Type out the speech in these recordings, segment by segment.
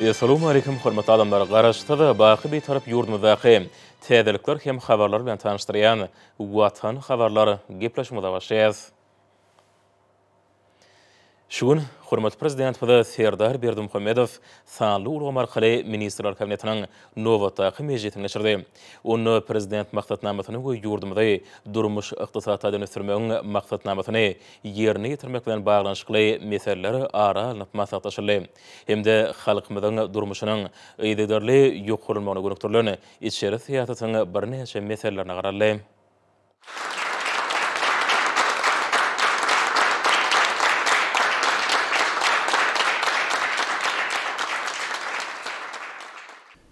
Assalamu alaikum hormatly adamlar. Garaşda baky bir tarap ýurdumyzdaky täzelikler hem habarlar bilen tanışdyrýan Watan habarlary gepleşmede başlaýar. Şugun hormatly prezident Serdar Berdimuhammedow sanly ulga markaly ministrler kabinetiniň nowatdaky mejlisini geçirdi. Onu prezident maksatnamasyny we ýurdumyzda durmuş ykdysaty dönüşdirmegiň maksatnamasyny ýerine ýetirmek bilen baglanyşykly meseleleri ara alynyp maslahatlaşyldy. Hemde halkymyzyň durmuşynyň ýygydarly ýokurulmagyna gönükdirilen içeri siýasatyň birneçe meselelerine garaldy.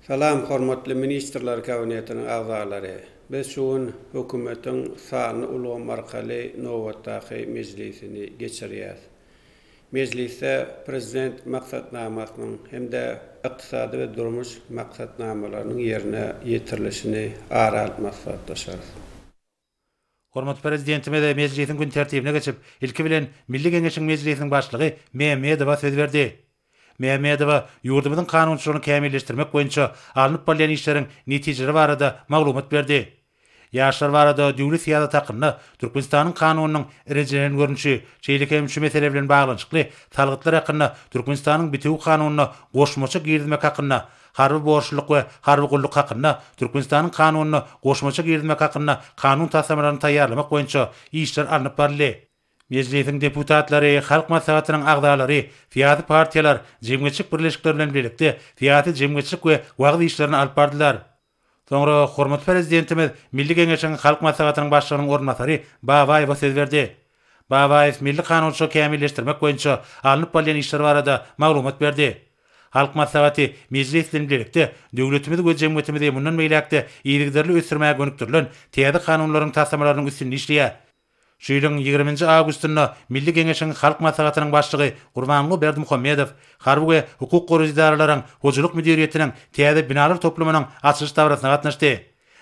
Salam hormatly ministrler kabinetiniň agzalary. Biz şuň hökümetiň sany ulga markaly nowatdaky mejlisini geçirýär. Mejlisde prezident maksatnamasynyň hemde ykdysady we durmuş maksatnamalarynyň ýerine ýetirilişini ara alyp maslahatlaşar. Hormatly prezidentime de mejlisiň gün tertibine geçip, ilki bilen Milli Geňeşiň mejlisiniň başlygy Mehmedowa söz berdi. Mehmedowa ýurdumyzyň kanunçylygyny kämilleşdirmek boýunça alınıp bolýan işleriň netijeleri barada maglumat berdi. Ýaşlar barada döwlet siýasaty hakkynda Türkmenistanyň kanunynyň erejelerini görünüşi, şeýlekem şu mesele bilen baglanyşykly salgytlar hakkynda Türkmenistanyň bitiw kanunyna goşmaça girdimek hakkynda, harby borçluk we harby gulluk hakkynda Türkmenistanyň kanunyna goşmaça girdimek hakkynda kanun tasamalaryny taýýarlamak boýunça işler alınıp barly. Mejlisiň deputatlary, halk maslahatynyň agzalary, fiýaty partiýalar, jemgyýetçilik birleşikleri bilen birlikde fiýaty jemgyýetçilik we wagt işlerini alyp bardylar. Soňra hormatly prezidentimiz Milli Geňeşiň halk maslahatynyň başlygynyň ornatary Babaýew söz berdi. Babaýew milli kanunçylygy kämilleşdirmek boýunça alınıp bolýan işler barada maglumat berdi. Halk maslahaty mejlis bilen birlikde döwletimiz we jemgyýetimiz mundan meýlekde ýygydarly ösürmäge gönükdirilen täze kanunlaryň tasamalarynyň üstünde işleýär. Şu ýylyň 20 awgustynda Milli Geňeşiň halk maslahatynyň başlygy Gurbanly Berdimuhammedow harby we hukuk goruj idaralaryň hojuluk müdiriýetiniň täze binalar toplamynyň açyş dawrasyna gatnaşdy.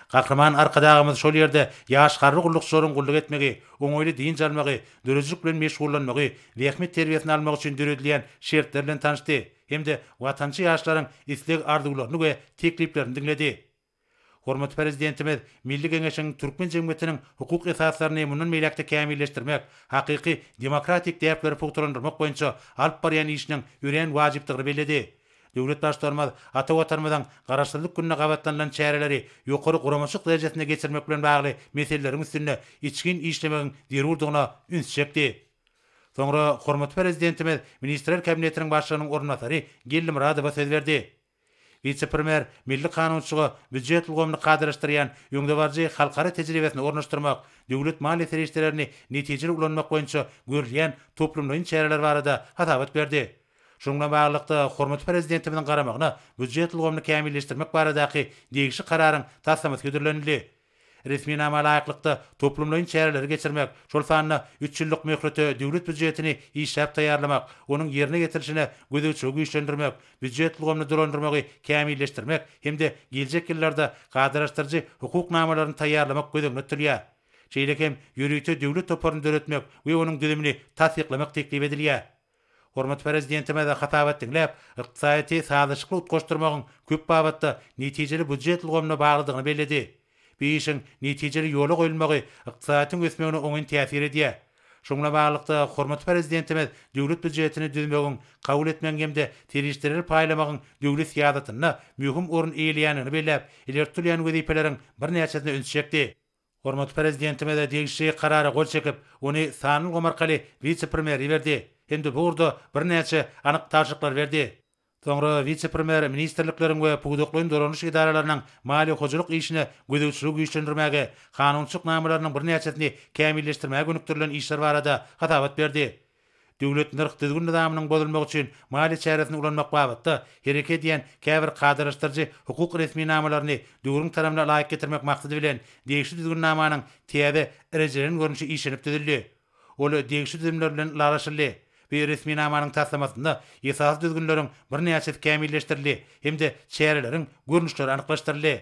Gahrman arkadagymyz şol ýerde ýaş harby gullukçylaryň gulluk etmegi, oňoýly diň jalmagy, dörejilik bilen meşgullanmagy, rehmet terbiýesini almak üçin döredilýän şertler bilen tanışdy. Hemde watançy ýaşlaryň isleg arzuwlaryny we tekliplerini dinledi. Hormatly prezidentimiz Milli Geňeşiň türkmen jemgyýetiniň hukuk esaslaryny mundan meýlekde kämilleşdirmek, hakyky demokratik däpleri pugturandyrmak boýunça alyp barýan işiniň ýören wajypdygyny beledi. Döwlet başlarymyz ata watanymyzyň garaşdyrlyk gününe gabatlanylan çäreleri ýokary guramaçyk derejesine geçirmek bilen bagly meseleleriň üstünde içgin işlemegiň derurdygyna üns çekdi. Soňra hormatly prezidentimiz Ministrler kabinetiniň başlygynyň ornatary Gellimuradowa söz berdi. Vice-premier milli kanunçylygy büdjet ulgamyny gadyraşdyrýan ýöňdebarjy halkara tejribesini ornaşdyrmak, döwlet maliýe serişlerini netijeli ulanmak boýunça görülýän toplumlaryň çäreleri barada hatabat berdi. Şundan baglykda hormatly prezidentimiň garamagyna büdjet ulgamyny kämilleşdirmek baradaky degişi kararyň taslamasy götürilenli. Resmi nama laýyklykda toplumlaryň çäreleri geçirmek, şol sanyna 3 ýyllyk möhletde döwlet büdjetini işläp taýýarlamak, onuň ýerine getirilişine gödäwçilik güýçlendirmek, büdjet ulgamyny durandyrmagy kämilleşdirmek hemde geljek ýyllarda gadyraşdyrjy hukuk namalaryny taýýarlamak gödüňe tutilýär. Şeýlekem ýürüýte döwlet toparyny döretmek we onuň düzümini tasdiklamak teklip edilýär. Hormatly prezidentime de hatabat dinläp, ykdysady sazyşykly utgaşdyrmagyň köp babatda netijeli büdjet ulgamyna baglydygyny beledi. Bu işin netijeli ýola goýulmagy ykdysadyň ösmegine oňun täsir edýär. Şoňla baglykda hormatly prezidentimiz döwlet büdjetini düzmegiň, kabul etmegiň hemde terişleri paýlamagyň döwlet siýasatyna mühim orun eýilýäni belläp, ilertilýän wezipeleriň birnäçesine üns çekdi. Hormatly prezidentime de degişli karara gol çekip, ony sanyl gomarkaly vice-premier berdi. Hemde burada birnäçe anyk taşyklar berdi. Soňra vice-premier ministrlikleriň we pugudaklaryň doranuş idaralarynyň maliýe hojuluk işine gödäwçilik güýçlendirmäge, kanunçylyk namalarynyň birnäçesini kämilleşdirmäge gönükdirilen işler barada hatabat berdi. Döwlet nyrk düzgün nizamynyň bozulmagy üçin maliýe çäresini ulanmak babatda hereket edýän käbir gadyraşdyrjy hukuk resmi namalaryny döwrüň tarapyna laýyk getirmek maksady bilen degişli düzgün namanyň täze erejelerini görünüşi işlenip düzüldi. Ol degişli düzümler bilen laraşyldy. Bir resmi namanyň taslamasynda esas düzgünleriň birnäçe kämilleşdirildi, hemde çäreleriň görnüşleri anyklaşdyryldy.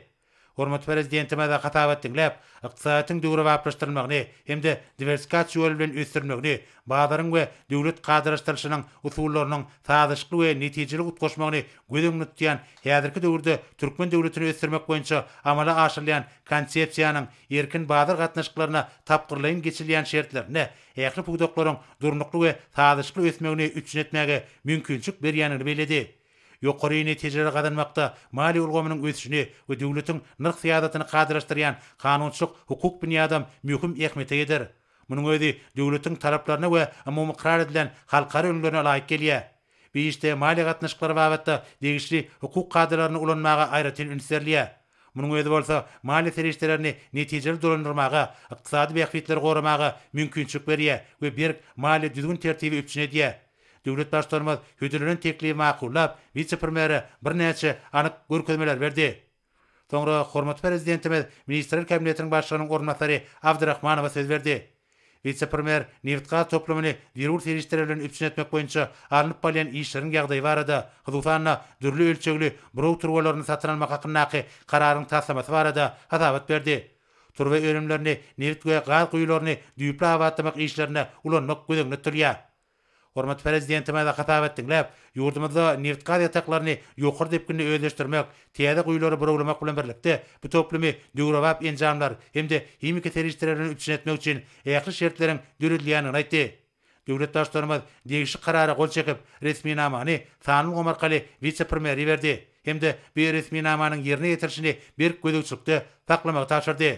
Hormat prezidentime de hatabat dinläp, ykdysatyň döwre baplaşdyrmagyny hemde diversifikasiýa ýolu bilen ösdürmegini, bazarın we döwlet gadyraşdyryşynyň usullarynyň sadyşly we netijeli gutgoşmagyny gödüň tutýan häzirki döwürde türkmen döwletini ösdürmek boýunça amala aşyrylýan konsepsiýanyň erkin bazar gatnaşyklaryna tapgyrlaýyn geçilýän şertlerine, ähli puwdaklaryň durnukly we sadyşly ösmegini üçin etmäge mümkinçilik berýänini beledi. Ýokary netijelere gadanmakda mali ulgamynyň ösüşini we döwletiň nyrk syýasatyny gadyraşdyrýan kanunçylyk hukuk binýadam mühim ähmiýete eder. Munyň özi döwletiň talaplaryna we umumy karar edilen halkara öňlerine laýyk gelýär. Beýişde mali gatnaşyklary babatda degişli hukuk kadrlaryny ulanmaga aýratyn ünserliýär. Munyň özi bolsa mali serişlerini netijeli dolandyrmaga, ykdysady beýiklikleri goramaga mümkinçilik berýär we bir mali düzgün tertibi üçin edýär. Döwlet başlarymyz hödürlenen teklifi makullap, vice-premiere bir näçe anyk görkezmeler berdi. Soňra hormat prezidentimiz Ministrler Kabinetiniň başlygynyň ornatary Abdurrahmanowa söz berdi. Vice-premier Neft-gaz toplamyny zerur serişleri bilen üçin etmek boýunça alınıp bolýan işleriň ýagdaýy barada hususan dürli ölçegli buruk turwalaryny satyn almak hakyndaky kararyň taslamasy barada hatabat berdi. Turwa öňümlerini neft we gaz guýularyny düýpli abatlamak işlerine ulanmak gözeňde turýar. Hormat prezidentime de hatabat dinläp, ýurdumyzda neft-gaz ýataklaryny ýokary depkinle özleşdirmek, täze guýulary buraglamak bilen birlikde bu toplamy döwrebap enjamlar hemde hemiki serişlerini üçin etmek üçin ähli şertleriň döredilýäni aýtdy. Döwlet başlarymyz degişli karara gol çekip resmi namany Sanul Gomarkaly vice-premieri berdi. Hemde bu resmi namanyň ýerine ýetirişini bir gödükçükde taklamagy taşyrdy.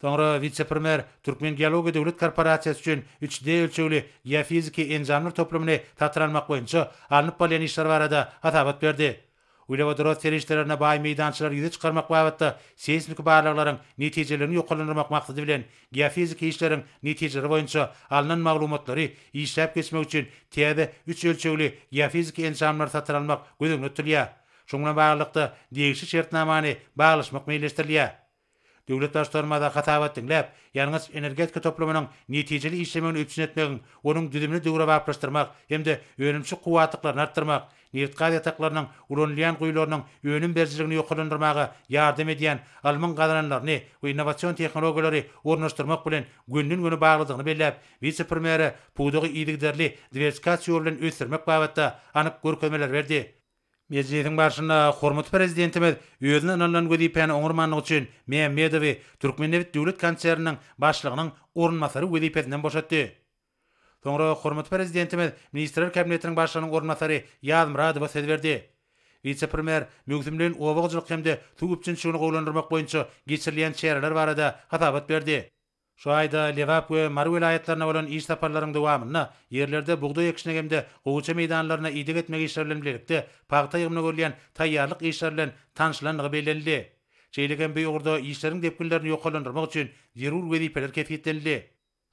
Soňra vice-premier Türkmen Geologiýa Döwlet Korporasiýasy üçin 3D ölçegli geofiziki enjamlar toplamyny tatyralmak boýunça alınıp bolýan işler barada hatabat berdi. Uýlawadyrot serişlerine baý meýdançylar ýüze çykarmak babatda seismik barlyklaryň netijelerini ýokalandyrmak maksady bilen geofiziki işleriň netijeleri boýunça alynan maglumatlary işläp geçmek üçin täze 3 ölçegli geofiziki enjamlar tatyralmak gözeňde tutilýär. Şoňa baglykda degişli şertnamany baglaşmak meýleşdirilýär. Döwlet başlarymyz da hatabat dinläp, ýalňyz energetika toplamynyň netijeli işlemegini üçin etmegiň, onuň düzümini döwre baplaşdyrmak hemde önümçi kuwatlyklaryny artdyrmak, neft-gaz ýataklarynyň ulanylýan guýularynyň önüm berjiligini ýokalandyrmaga ýardam edýän alman gazananlaryny we innowasiýon tehnologiýalary ornaşdyrmak bilen günden-güne baglydygyny belläp, vice-premiere puwdagy iýdigderli diversifikasiýa bilen ösdürmek babatda anyk görkezmeler berdi. Meclisiň başynda hormat prezidentimiz özüne analan wezipany oňurmanlyk üçin Mehmedowy Türkmenneft döwlet konserniň başlygynyň ornmasary wezipesinden boşatdy. Soňra hormat prezidentimiz Ministrler Kabinetiniň başlygynyň ornmasary Ýazmyradowa söz berdi. Vice-premier mögzümden owagçylyk hemde suw üçinçiligini gowlandyrmak boýunça geçirilýän şäherler barada hatabat berdi. Şu aýda Lewap we Mary vilayatlaryna bolan iş saparlaryň dowamyna ýerlerde bugdaý ekişine hemde gowy meýdanlaryna iýdik etmek işleri bilen birlikde paýta ýygmyna görülýän taýýarlyk işleri bilen tanşylandygy bellenildi. Şeýleken bu ýurda işleriň depkinlerini ýokalandyrmak üçin zerur wezipeler kepitlenildi.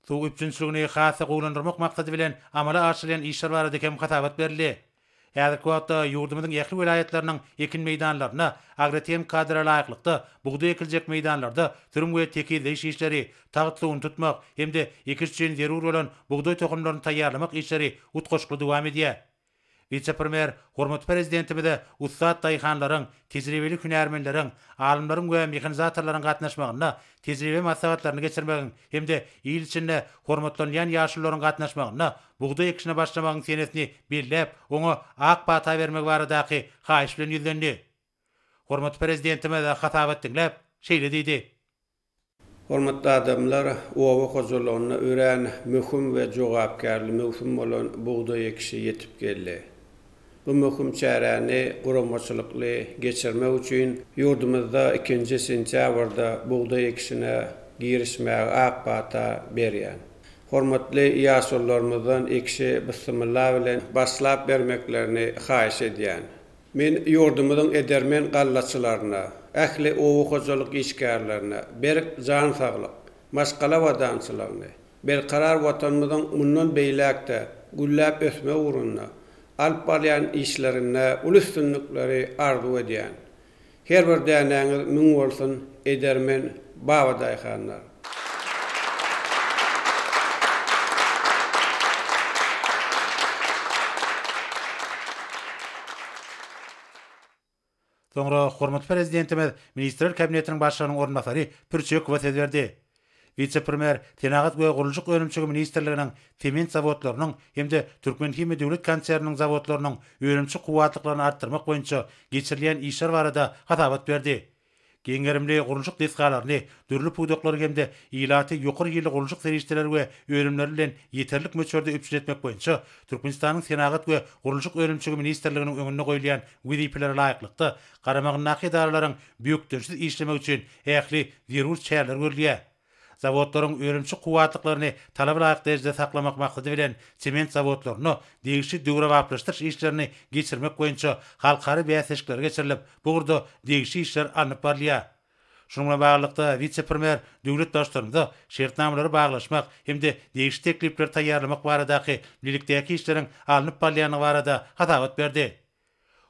Suw üçinçiligini hasa gowlandyrmak maksady bilen amala aşyrylýan işler barada hem hatabat berildi. Häzirki wagtda ýurdumyzyň ýakly vilayatlarynyň ekin meýdanlaryna agrotem kadra laýyklykda bugdaý ekiljek meýdanlarda türüm we tekizleş işleri, taýtlygyny tutmak hemde ekiş üçin zerur bolan bugdaý tohumlaryny taýýarlamak işleri utgoşly dowam edýär. Vice-premier hormat prezidentimiz de ussat daýhanlaryň, tejribeli hünärmenleriň, alymlaryň we mehanizatorlaryň gatnaşmagyna, tejribe maslahatlaryny geçirmegiň hemde ýyl içinde hormatlanýan ýaşyllaryň gatnaşmagyna, bugdaý ekişine başlamagyň senesini belläp, oňa ak bata bermek baradaky haýyş bilen ýüzlendi. Hormat prezidentimiz de hatabat dinläp, şeýle diýdi. Hormatly adamlar, owa hozurlygyna ören möhüm we jogapkärli möhüm bolan bugdaý ekişi ýetip geldi. Bu möhüm çäreni guramaçylykly geçirmek üçin ýurdumyzda 2 sentýabrda bugdaý ekişine girişmäge ak bata berýän. Hormatly ýaşullarymyzdan ekişi bismillah bilen başlap bermeklerini haýyş edýän. Men ýurdumyzyň edermen gallaçylaryna, ähli owakyjylyk işgärlerine, berk jan saglyk, maşgala wadançylaryna, berkarar watanymyzyň mundan beýlekde güllap ösme uğruna alp barýan işlerine ulustynlykleri arzu edýän. Her bir däneňiz müň bolsun edermen baba daýhanlar. Soňra hormatly prezidentimiz Ministrler Kabinetiniň başlygynyň ornbasary Pürçekova söz berdi. Vice-premier Tenagat we Gurulşyk Önümçigi Ministrliginiň sement zawodlarynyň hemde Türkmen Himi Döwlet Konserniň zawodlarynyň önümçi kuwatlyklaryny artdyrmak boýunça geçirilen işler barada hatabat berdi. Geňerimli gurulşyk deskalaryny, dürli pudoklary hemde ilaty ýokary ýyly gurulşyk serişdeler we öýrümler bilen ýeterlik möçberde üpçületmek boýunça Türkmenistanyň Tenagat we Gurulşyk Önümçigi Ministrliginiň öňüne goýulan wezipeler laýyklykda garamagyň idaralarlaryň büýükdürsiz işlemek üçin ähli zerur çäler görülýär. Zawodlaryň öýrümçi kuwatlyklaryny talap laýyk derejede saklamak maksady bilen sement zawodlaryny degişi döwre baplaşdyryş işlerini geçirmek boýunça halkary bäsleşikler geçirilip, bu gurda degişi işler alınıp barlýar. Şununla baglykda vice-premier döwlet başçylarynda şertnamalary baglaşmak hemde degişi teklipler taýýarlamak baradaky birlikdäki işleriň alınıp barlyanyny barada hatabat berdi.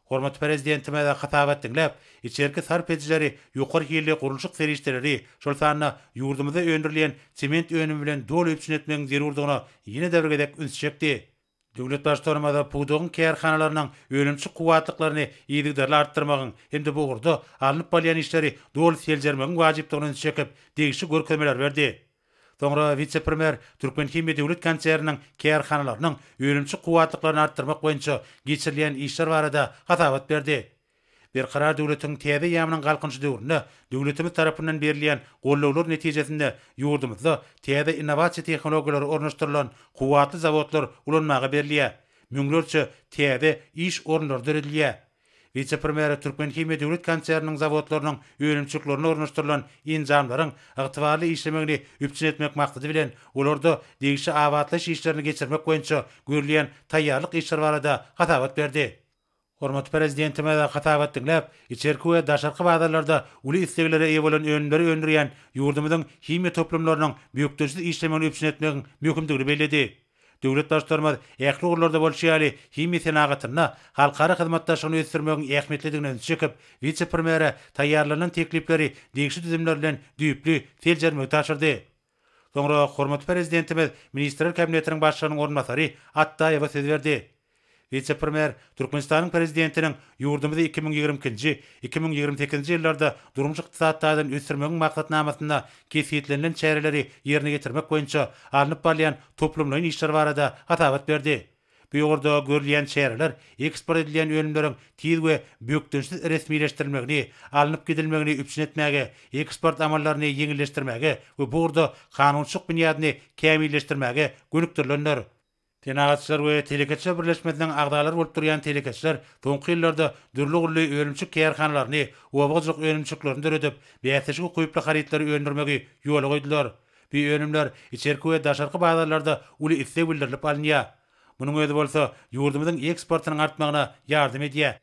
Hormatly prezidentime de hatabat dinläp, içerki sarp edijileri ýokary ýyly gurulşyk serişdeleri şol sanyna ýurdumyzda öndürilen sement önümi bilen dolu üpçünetmegiň zerurdygyna ýene däwregedek ünsçekdi. Döwlet başçylaryna da pudugyň kärhanalarynyň önümçi kuwatlyklaryny ýygydarly artdyrmagyň hemde bu gurda alınıp barýan işleri dolu seljermegiň wajypdygyny ünsçekip degişi görkezmeler berdi. Soňra vice-premier Türkmen Himi Döwlet Konserniň kärhanalarynyň önümçi kuwatlyklaryny artdyrmak boýunça geçirilen işler barada hatabat berdi. Bir karar döwletiň täze ýamynyň galkynçy döwründe döwletimiz tarapyndan berilýän gollawlar netijesinde ýurdumyzda täze innovasiýa tehnologiýalary ornaşdyrylan kuwatly zawodlar ulanmagy berilýär. Müňlerçe täze iş ornlary dirilýär. Vice-premier Türkmen Himi Döwlet Konserniň zawodlarynyň öýrümçiklerini ornaşdyrylan injamlaryň ygtybarly işlemegini üpçünetmek maksady bilen olarda degişi awatlaş işlerini geçirmek boýunça görülýän taýýarlyk işler barada hatabat berdi. Hormatly prezidentime de hatabat dinläp, içerki we daşarky bazarlarda uly isteglere eýe bolan önümleri öndürýän ýurdumyzyň himi toplumlarynyň büýükdürsiz işlemegini üpçünetmegiň mümkindigini bellädi. Döwlet başçylarymyz ähli urlarda bolşýaly himi senagatyna halkara hyzmatdaşlygyny ösdürmegiň ähmetlidigini çekip, vice-premiere taýýarlanan teklipleri degişi düzümler bilen düýpli seljermek taşyrdy. Soňra hormatly prezidentimiz Ministrler Kabinetiniň başlygynyň ornbasary Attaýewa söz berdi. Vice-premier Türkmenistanyň prezidentiniň ýurdumyzda 2020-2028 ýyllarda durmuşyk ykdysadyň ösdürmegiň maksatnamasyna kesietlenilen çäreleri ýerine getirmek boýunça alınıp barýan toplumlaryň işleri barada hatabat berdi. Bu ýurda görülýän çäreler eksport edilýän önümleriň tiz we büýükdürsiz resmileşdirilmegini, alınıp gidilmegini üpçünetmäge, eksport amallaryny ýeňilleşdirmäge we bu ýurda kanunçylyk büniýadyny kämilleşdirmäge gönükdirilenler. Tenagatçylar we telekatçylar birleşmesiniň agdalary bolup durýan telekatçylar soňky ýyllarda dürli-gürli öýrümçik kärhanalaryny, owagyjyk öýrümçiklerini döredip, bäsleşik goýuply harytlary öndürmegi ýola goýdular. Bu öýrümler içerki we daşarky bazarlarda uly istek bildirilip alınýar. Munyň özü bolsa ýurdumyzyň eksportynyň artmagyna ýardym edýär.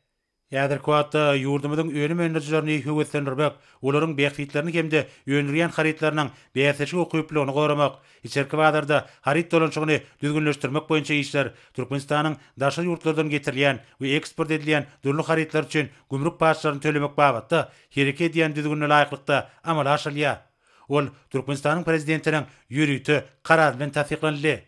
Ýadyr kuwatda ýurdumyzyň önüm öndürjilerini höwetlendirmek, olaryň beýikliklerini hemde öndürýän harytlarynyň bäsleşik goýuplygyny goramak, içerki bazarda haryt dolanşygyny düzgünleşdirmek boýunça işler Türkmenistanyň daşa ýurtlardan getirilýän we eksport edilýän dürli harytlar üçin gümrük başlaryny tölemek babatda hereket edýän düzgünle laýyklykda amala aşylýar. Ol Türkmenistanyň prezidentiniň ýürüýti karar bilen tasdiklandy.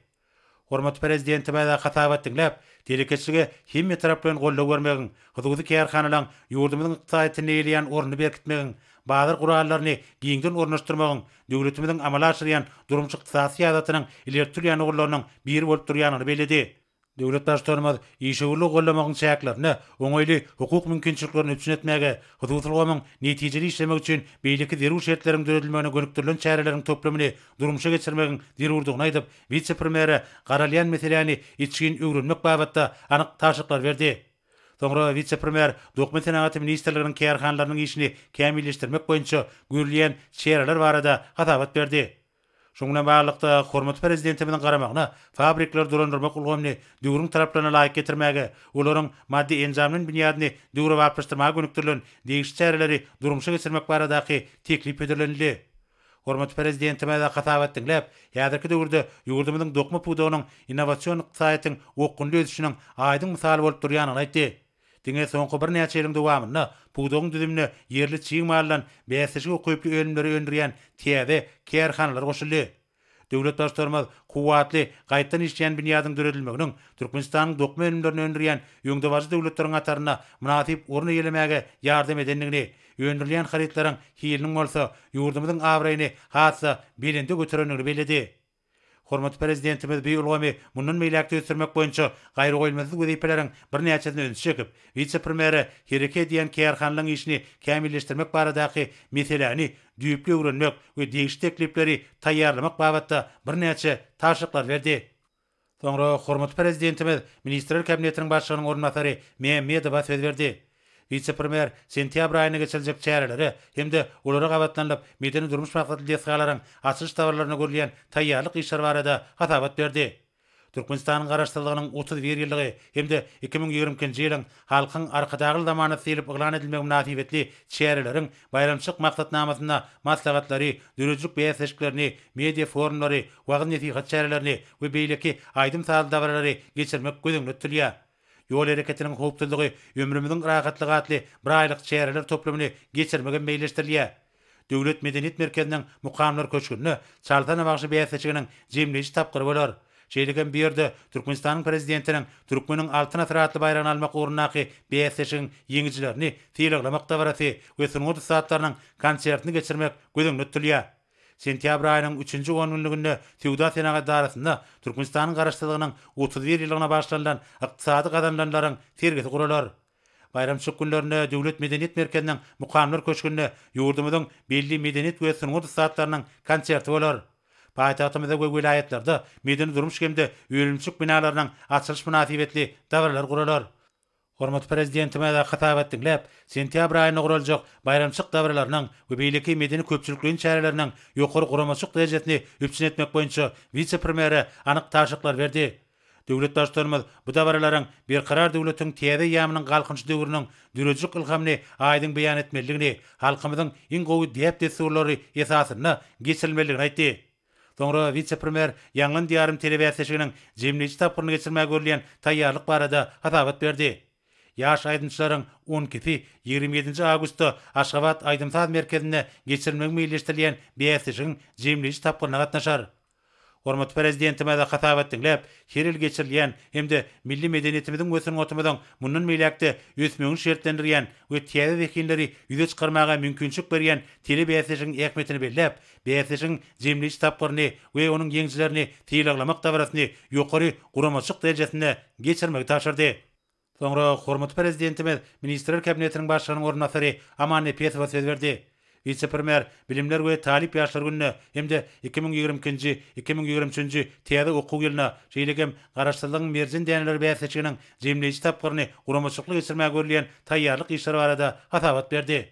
Hormatly prezidentime de hatabat dinläp, telekatçylygy hemme tarapdan gollaw bermegiň, hududy kärhanalaryň ýurdumyzyň ykdysadyny eýleýän orny berkitmegiň, bazar gurallaryny giňden ornaşdyrmagyň, döwletimiziň amala aşyrýan durmuşyk ykdysady ýadatynyň ilertirýän ogurlarynyň biri bolup durýanyny bellädi. Döwlet başçylarymyz işewli gollamagyň çäklerini, oňaýly hukuk mümkinçiliklerini üpçünetmäge, hudutlygymyň netijeli işlemek üçin beýleki zerur şertleriň döredilmegine gönükdirilen çäreleriň toplamyny durmuşa geçirmegiň zerurdygyny aýdyp, vice-premiere garalýan meseleni içgin öwrenmek babatda anyk taşyklar berdi. Soňra vice-premier Dokument Senaty Ministrliginiň kärhanalarynyň işini kämilleşdirmek boýunça görülýän çäreler barada hatabat berdi. Şoňa baglykda hormatly prezidentimiň garamagyna fabrikler dolandyrmak ulgamny döwrüň taraplarına laýyk getirmäge, olaryň maddi enjamynyň büniýadyny döwre baplaşdyrmaga gönükdirilen degişi çäreleri durmuşa geçirmek baradaky teklip edilendi. Hormatly prezidentime de hatabat dinläp, ýazyrky döwürde ýurdumyzyň dokma pudugynyň innowasiýon ykdysadyň okgunly ösüşiniň aýdyň misaly bolup durýanyny aýtdy. Diňe soňky bir näçe ýylyň dowamynda pudugyň düzümine ýerli çiň mallan bäsleşik goýuply önümleri öndürýän täze kärhanalar goşuldy. Döwlet başlarymyz kuwatly, gaýtdan işleýän binýadyň döredilmeginiň Türkmenistanyň dokma önümlerini öndürýän ýöňdebazy döwletleriň ataryna münasip urun eýlemäge ýardam edenligini, öndürilýän haritlaryň hiliniň bolsa ýurdumyzyň awraýyny hatsa belinde göterenligini beledi. Hormat prezidentimiz bir ulgamy mundan meýlekde ösürmek boýunça gaýry goýulmazlyk wezipeleriň bir näçesini öňe çekip, vice-premieri hereket edýän Kärhanlyň işini kämilleşdirmek baradaky meseleni düýüpli öwrenmek we degişli teklipleri taýýarlamak babatda bir näçe taşyklar berdi. Soňra hormat prezidentimiz Ministrler Kabinetiniň başlygynyň ornatary Mehmedowa söz berdi. Vice-premier sentyabr aýyna geçiljek çäreleri hemde olara gabatlanıp medeni durmuş maksatly desgalaryň açyş tawarlaryna görülýän taýýarlyk işler barada hatabat berdi. Türkmenistanyň garaşdyrlygynyň 31 ýyllygy hemde 2020-nji ýylyň halkyň arkadagy zamany silip yglan edilmegi münasibetli çäreleriň bayramçyk maksatnamasyna maslahatlary, dürüjlük beýaslaşyklerini, media forumlary, wagyn nesihat çärelerini we beýleki aýdym sal dawarlary geçirmek gözüňde tutulýar. Yol hareketiniň howpsuzlygy ömrümizin rahatlygy atly bir aýlyk çäreler toplamyny geçirmege meýleşdirilýär. Döwlet Medeniýet Merkeziniň mukamlar köçkünini çaltana bagşy beýaslaşygynyň jemleýiş tapgyry bolar. Şeýlegen bir ýerde Türkmenistanyň prezidentiniň Türkmeniň altyn atyratly bayragyny almak ugrundaky beýaslaşygyň ýeňijilerini tiýleglemek dabarasy we sunugy saatlarynyň konsertini geçirmek gözüňde tutulýar. Sentyabr aýynyň 3-nji 10 günlüginde Sewda Senaty darasynda Türkmenistanyň garaşdyrlygynyň 31 ýylyna başlanýan ykdysady gadamlanlaryň sergisi guralar. Bayramçyk günlerinde Döwlet Medeniýet Merkeziniň mukamlar köçkünde ýurdumyzyň belli medeniýet we sunugy saatlarynyň konserti bolar. Paýtagtymyzda we vilayatlerde medeni durmuş hemde öýülmüşik binalarynyň açylyş münasibetli dawarlar guralar. Hormat prezidentime de hatabat dinlep, sentyabr aýyna guraljak bayramçyk dawarlarynyň we beýleki medeni köpçülikliň çärelerining ýokary guramaçyk derejesini üpsün etmek boýunça vice-premieri anyk taşyklar berdi. Döwlet başlarymyz bu dawarlaryň bir karar döwletiň täze ýamynyň galkynçy döwrüniň dürüjlük ilhamny aýdyň beýan etmeligini, halkymyzyň iň gowy diýip desurlary esasyna geçirilmeligini aýtdy. Soňra vice-premier ýangyn diýarym telewizýasynyň jemleýiş tapgyryny geçirmäge görülýän taýýarlyk barada hatabat berdi. Yaş aydınçıların 12-si 27 Ağustosda Aşgabat Aydymsaz merkezine geçirilmegi meýleşdirilýän beýaslaşygyň jemleýiş tapgyryna gatnaşar. Hormat prezidentime de hatabat dinlep, her ýyl geçirilýän hemde milli medeniýetimiziň gösüň otymyzyň mundan meýlekde ösmegini şertlendirýän we täze wekilleri ýüze çykarmaga mümkinçilik berýän tele beýaslaşygyň ähmiýetini belläp, beýaslaşygyň jemleýiş tapgyryny we onuň ýeňjilerini tiýleglemek dabarasyny ýokary guramaçyk derejesine geçirmegi taşyrdy. Soňra hormat prezidentimiz Ministrler Kabinetiniň başlygynyň ornatary Aman Epetow söz berdi. Vice-premier bilimler we talip ýaşlar gününe hemde 2022-nji 2023-nji täze okuw ýylyna şeýlegem garaşdyrlygyň merzin däneleri beýaslaşygynyň jemleýiş tapgyryny guramaçykly geçirmäge görülýän taýýarlyk işler barada hatabat berdi.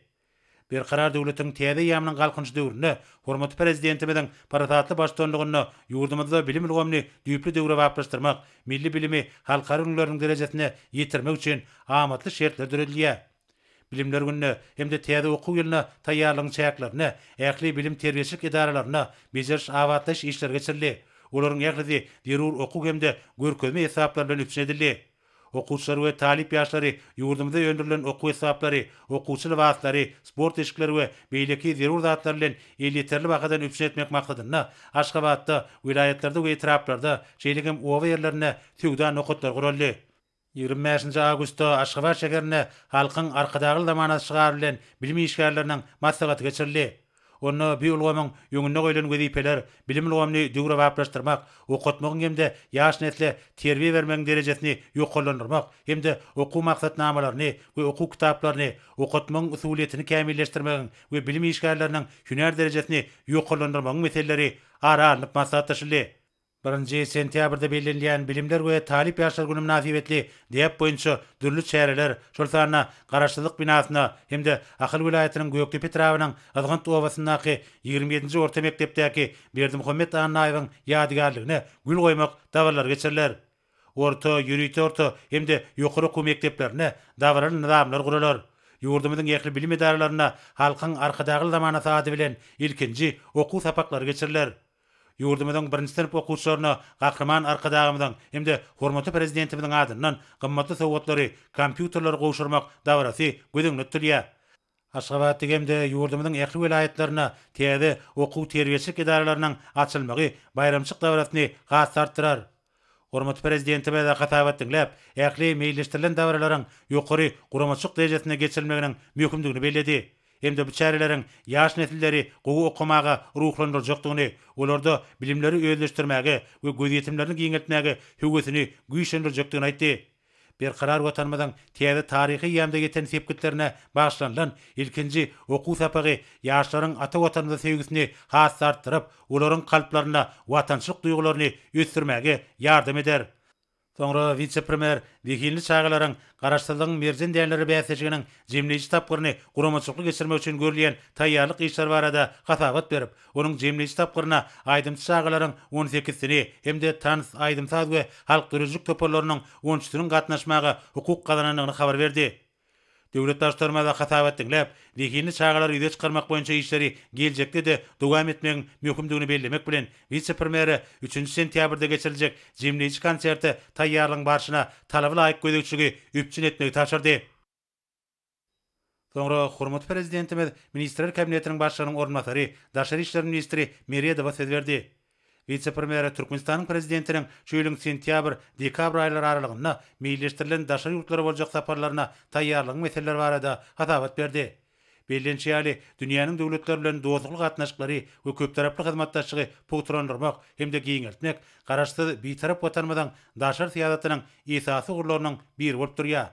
Bir karar döwletiň täze ýamynyň galkynçy döwrüne hormat prezidentimiziň paratatly başdanlygyny ýurdumyzda bilim ilgamny düýpli döwre baplaşdyrmak, milli bilimi halkary ünlüleriniň derejesine ýetirmek üçin amatly şertler düredilýär. Bilimler gününe hemde täze okuw ýylyna taýýarlygyň çäklaryny, ähli bilim terbiýeçilik idaralaryna bezeriş awatlaş işler geçirildi. Olaryň ählisi derur okuw hemde görkezme hesaplar bilen üpsün edildi. Okuwçylar we talip ýaşlary ýurdumyzda öndürilen okuw hesaplary, okuwçy libaslary, sport eşikleri we beýleki zerur zatlar bilen elýeterli bakadan üpsün etmek maksadyna Aşgabatda, wilayatlarda we etraplarda şeýlegem owa ýerlerine Sewda nokatlar guruldy. 25 Ağustosda Aşgabat şäherine halkyň arkadagy zamana çygarylan bilim işgärleriniň maslahaty geçirildi. Onu bir ulgamyň ýöňünde goýulan wezipeler bilim ulgamny döwre baplaşdyrmak, okutmagyň hemde ýaş nesle terbiýe bermegiň derejesini ýokalandyrmak, hemde okuw maksatnamalaryny we okuw kitaplaryny, okutmagyň usuliýetini kämilleşdirmegiň we bilim işgärleriniň hüner derejesini ýokalandyrmagyň meseleleri aralanyp maslahat taşyldy. 1 sentyabrda belirlenýän bilimler we talip ýaşlar güni münasibetli diýip boýunça dürli çäreler şol sana garaşdyrlyk binasyna hemde Akyl vilayatynyň Göktepe trawynyň Azgant owasyndaky 27-nji orta mekdepdäki Berdimuhammed Annaýewiň ýadygarlygyna gül goýmak dawarlar geçirilýär. Orta, ýürüýte orta hemde ýokary okuw mekdeplerine dawaral nizamlar guralar. Ýurdumyzyň ähli bilim idaralaryna halkyň arkadagy zamana saady bilen ilkinji okuw sapaklary geçirilýär. Ýurdumyzyň 1-nji sinip okuwçylaryna gahryman arkadagymyzyň hemde hormatly prezidentimiziň adyndan gymmatly sowgatlary, kompýuterler gowşurmak dawarasy gözüňde tutulýar. Aşgabat hemde ýurdumyzyň ähli vilayetlerine täze okuw terbiýeçilik idaralarynyň açylmagy bayramçyk dawratyny gas artdyrar. Hormat prezidenti we hatabat dinläp, ähli meýilleşdirilen dawralaryň ýokary guramaçyk derejesine geçirilmeginiň mümkindigini bellädi. Hemde bu çäreleriň ýaş nesilleri gowy okumaga ruhlandyrjakdygyny, olarda bilimleri öýleşdirmäge we göz ýetimlerini giňeltmäge höwesini güýçlendirjakdygyny aýtdy. Bir karar vatanmadan täze tarihi ýamda geten sepkitlerine başlanılan ilkinji okuw sapagy ýaşlaryň ata watanynda sevgisini has artdyryp, olaryň kalplaryna watançylyk duýgularyny ösdürmäge ýardam eder. Soňra vice-premier wekilli çağalaryň garaşsyzlygyň merjen däýerleri bäsejiginiň jemleýici tapgyryny guramaçylyk geçirmek üçin görülýän taýýarlyk işler barada hatabat berip, onuň jemleýici tapgyryna aýdymçy çağalaryň 18-sini hemde tans aýdymsaz we halk dürüjlük toparlarynyň 13-siniň gatnaşmagy hukuk gazananyny habar berdi. Döwlet başlarmada hatabat dinläp, wekilli çağalar ýüze çykarmak boýunça işleri geljekde de dowam etmegiň mümkindigini bellemek bilen vice-premier 3 sentýabrda geçiriljek jemleýici konserti taýýarlygyň barşyna talaby laýyk gözükçügi üpçün etmegi taşyrdy. Soňra hormat prezidentimiz ministrler kabinetiniň başlygynyň ornatary, daşary işler ministri Meredowa söz berdi. Vice-premier Türkmenistanyň prezidentiniň şöýlüň sentyabr-dekabr aýlary aralygynda meýilleşdirilen daşary ýurtlara boljak saparlaryna taýýarlyk meseleleri barada hatabat berdi. Bellençi ýaly dünýäniň döwletleri bilen dostluk gatnaşyklary we köp taraply hyzmatdaşlygy putrandyrmak hemde giňeltmek garaşsyz bitarap watanmadan daşar syýasatynyň esasy gurlarynyň biri bolup durýar.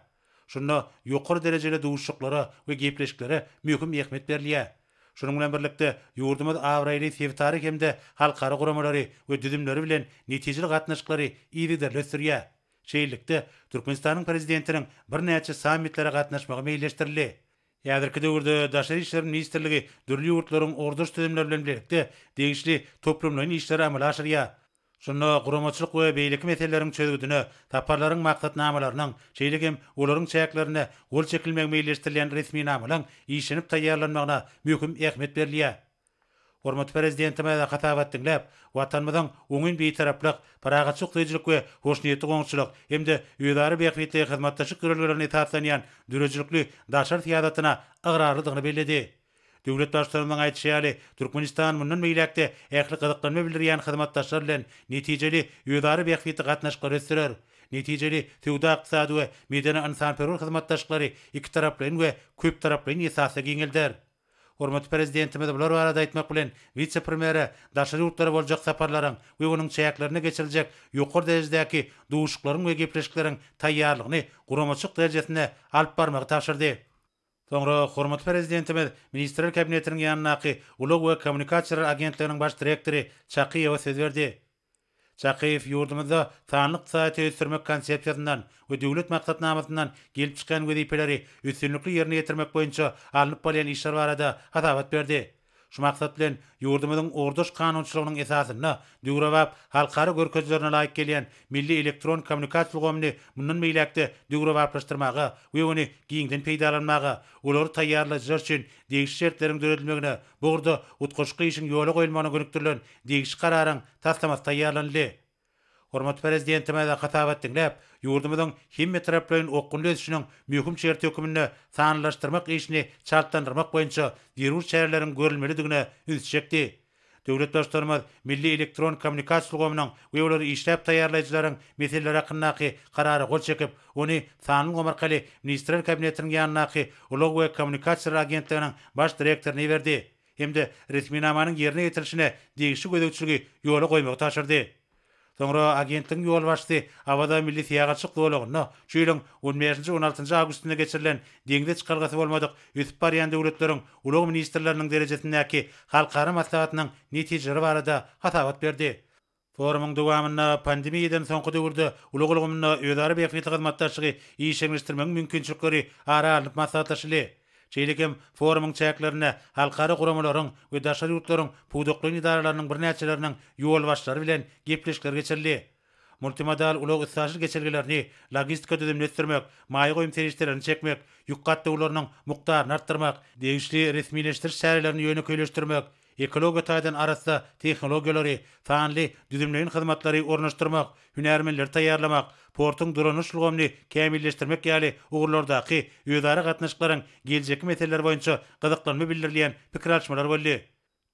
Şunda ýokary derejeli duşuklary we gepleşiklere möhüm ähmiýet berilýär. Şunun bilen birlikde ýurdumyz awraýly sevtary hemde halkara guramalary we düzümleri bilen netijeli gatnaşyklary ýygyda lösürýär. Şeýlelikde Türkmenistanyň prezidentiniň bir näçe sammitlere gatnaşmagy meýilleşdirildi. Ýazyrky döwürde daşary işler ministrligi dürli ýurtlaryň orduş düzümleri bilen birlikde degişli toplumlaryň işleri amala aşyrýar. Şunda guramaçylyk we beýlik meseleleriň çözgüdüne, taparlaryň maksatnamalarynyň, şeýlegem olaryň çäklerine gol çekilmek meýilleşdirilen resmi namalaryň işlenip taýýarlanmagyna möhüm ähmiýet berilýär. Hormat prezidentime de hatabat dinläp, watanymyzyň oňun beýtaraplyk, paragaçyk tüýjülük we hoşniýetli goňçylyk hemde ýödary beýiklikde hyzmatdaşyk görelgelerine taýdanýan dürejlikli daşar syýasatyna agrarlydygyny belledi. Döwlet başlarymyň aýtýaly, Türkmenistan mundan meýlekde ähli gyzyklanma bildirýän hyzmatdaşlar bilen netijeli ýödary beýiklikde gatnaşyklary ösdürer. Netijeli töwda ykdysady we medeni insan-perwer hyzmatdaşlykary iki taraplyň we köp taraplyň esasy giňeldir. Hormat prezidentimiz bular barada aýtmak bilen vice-premier daşary ýurtlara boljak saparlaryň we onuň çäklerine geçiriljek ýokary derejedäki duşuklaryň we gepleşikleriň taýýarlygyny guramaçyk derejesine alyp barmagy taşyrdy. Soňra hormat prezidentimiz ministrler kabinetiniň ýanynaky Ulug we kommunikasiýalar agentliginiň baş direktori Çakyýew söz berdi. Çakyýew ýurdumyzda sanlyk saýaty ösdürmek konsepsiýasyndan we döwlet maksatnamasyndan gelip çykan wezipeleri üstünlikli ýerine ýetirmek boýunça alınıp bolýan işler barada hatabat berdi. Şu maksat bilen ýurdumyzyň orduş kanunçylygynyň esasyna döwrewap halkara görkezlerine laýyk gelýän milli elektron kommunikasiýa gomny mundan meýlekde döwrewaplaşdyrmaga we ony giňden peýdalanmaga, olary taýýarlaýjylar üçin degişli şertleriň döredilmegine, burada utgaşky işin ýola goýulmagyna gönükdirilen degişli kararyň taslamasy taýýarlandy. Hormat prezidentime de hatabat dinläp, ýurdumyzyň hemme taraplaryň okunly ösüşiniň möhüm şerti hökümini sanlaşdyrmak işini çartlandyrmak boýunça derur çäreleriň görülmelidigine üns çekdi. Döwlet başlarymyz milli elektron kommunikasiýa gomynyň we olary işläp taýýarlaýjylaryň meseleleri hakyndaky karary gol çekip, ony sanlyk omarkaly ministrler kabinetiniň ýanynaky Ulug we kommunikasiýalar agentliginiň baş direktoryna berdi. Hemde resmi namanyň ýerine ýetirilişine degişli gözükçüligi ýola goýmagy taşyrdy. Soňra agentligiň ýol başçysy awada milli syýagatçyk dowlagyna şeýleň 15-16 awgustynda geçirilen deňde çykargasy bolmadyk üsüp barýan döwletleriň ulug ministrleriniň derejesindäki halkara maslahatynyň netijeleri barada hatabat berdi. Forumyň dowamynda pandemiýadan soňky döwürde ulugulygymyna öýdary beýiklikde hyzmatdaşlygy işleňişdirmek mümkinçilikleri aralyp maslahatlaşyly. Şeýlekem forumyň çäklerine halkara guramalaryň we daşary ýurtlaryň puwdukly idaralarynyň bir näçeleriniň ýol başlary bilen gepleşikler geçirildi. Multimodal ulug yssaşyl geçirgilerini logistika düzümletdirmek, maýy goýum serişlerini çekmek, ýük gat döwürläriniň mukdaryny artdyrmak, degişli resmileşdiriş çärelerini ýöne köýleşdirmek, ekologiya taýdan arasda tehnologiýalary, sanly düzümleýin hyzmatlary ornaşdyrmak, hünärmenleri taýýarlamak, portun durunuş lugamy kämilleşdirmek ýaly ugurlardaky özara gatnaşyklaryň geljeki meseleleri boýunça gyzyklanma bildirýän pikir alşmalar boldy.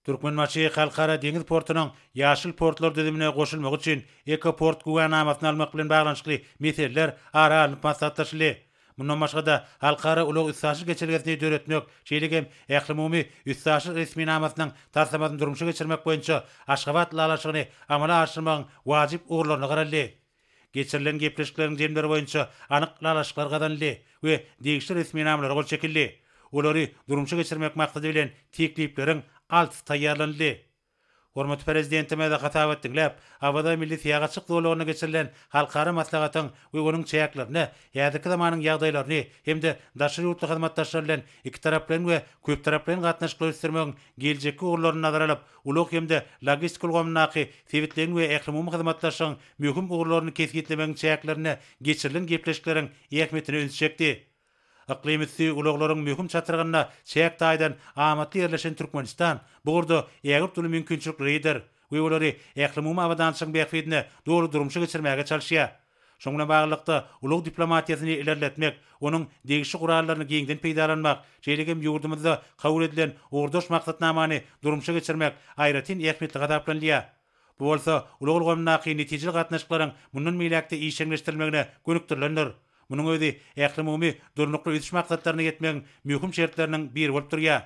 Türkmenmaçy halkara deňiz portunyň ýaşyl portlar düzümine goşulmak üçin ekoport guwanamatny almak bilen baglanşykly meseleler ara alyp maslahatlaşyly. Mundan başga da halkara ulug üssaşyk geçirgesini döretmek, şeýlegem ähli üssaşyk resmi namatynyň tarsamasyny durmuşa geçirmek boýunça Aşgabat lalaşygyny amala aşyrmagyň wajyp ugurlaryna garaldy. Geçirilen gepleşikleriň jemleri boýunça anyk lalaşyklar gadanly we degişli resmi namalara gol çekildi. Olary durmuşa geçirmek maksady bilen teklipleriň alt taýýarlandy. Hormat prezidentime de hatap etdiňler. Awada milli siýagatçyk dowlagyna geçirilen halkara maslahatyň we onuň çäklerini, ýa-da zamanyň ýagdaýlaryny hemde daşary ýurtly hyzmatdaşlar bilen iki taraplan we köp taraplan gatnaşyklary ösdürmegiň geljeki ugurlaryny nazara alyp, ulug hemde logistik gomnaky sebitlerini we ähli hyzmatdaşyň möhüm ugurlaryny kesgitlemegiň çäklerini geçirilen gepleşikleriň ähmetini ölçekdi. Aklimisi uluglaryň möhüm çatyrgyna çäk taýdan amatly ýerleşen Türkmenistan burada ýagyp duruly mümkinçilikleridir we olary ähli awadançyň beýfidine dogry durmuşa geçirmäge çalyşýar. Şoňa baglykda ulug diplomatiýasyny ilerletmek, onuň degişli gurallaryny giňden peýdalanmak, şeýlegem ýurdumyzda kabul edilen ordoş maksatnamany durmuşa geçirmek aýratyn ähmetli gadaplanýar. Bu bolsa ulug gomnaky netijeli gatnaşyklaryň mundan meýlekde işeňleşdirilmegine gönükdirlendir. Munun özi ähli durnukly üýtüş maksatlaryna ýetmegiň möhüm şertleriniň biri bolup durýar.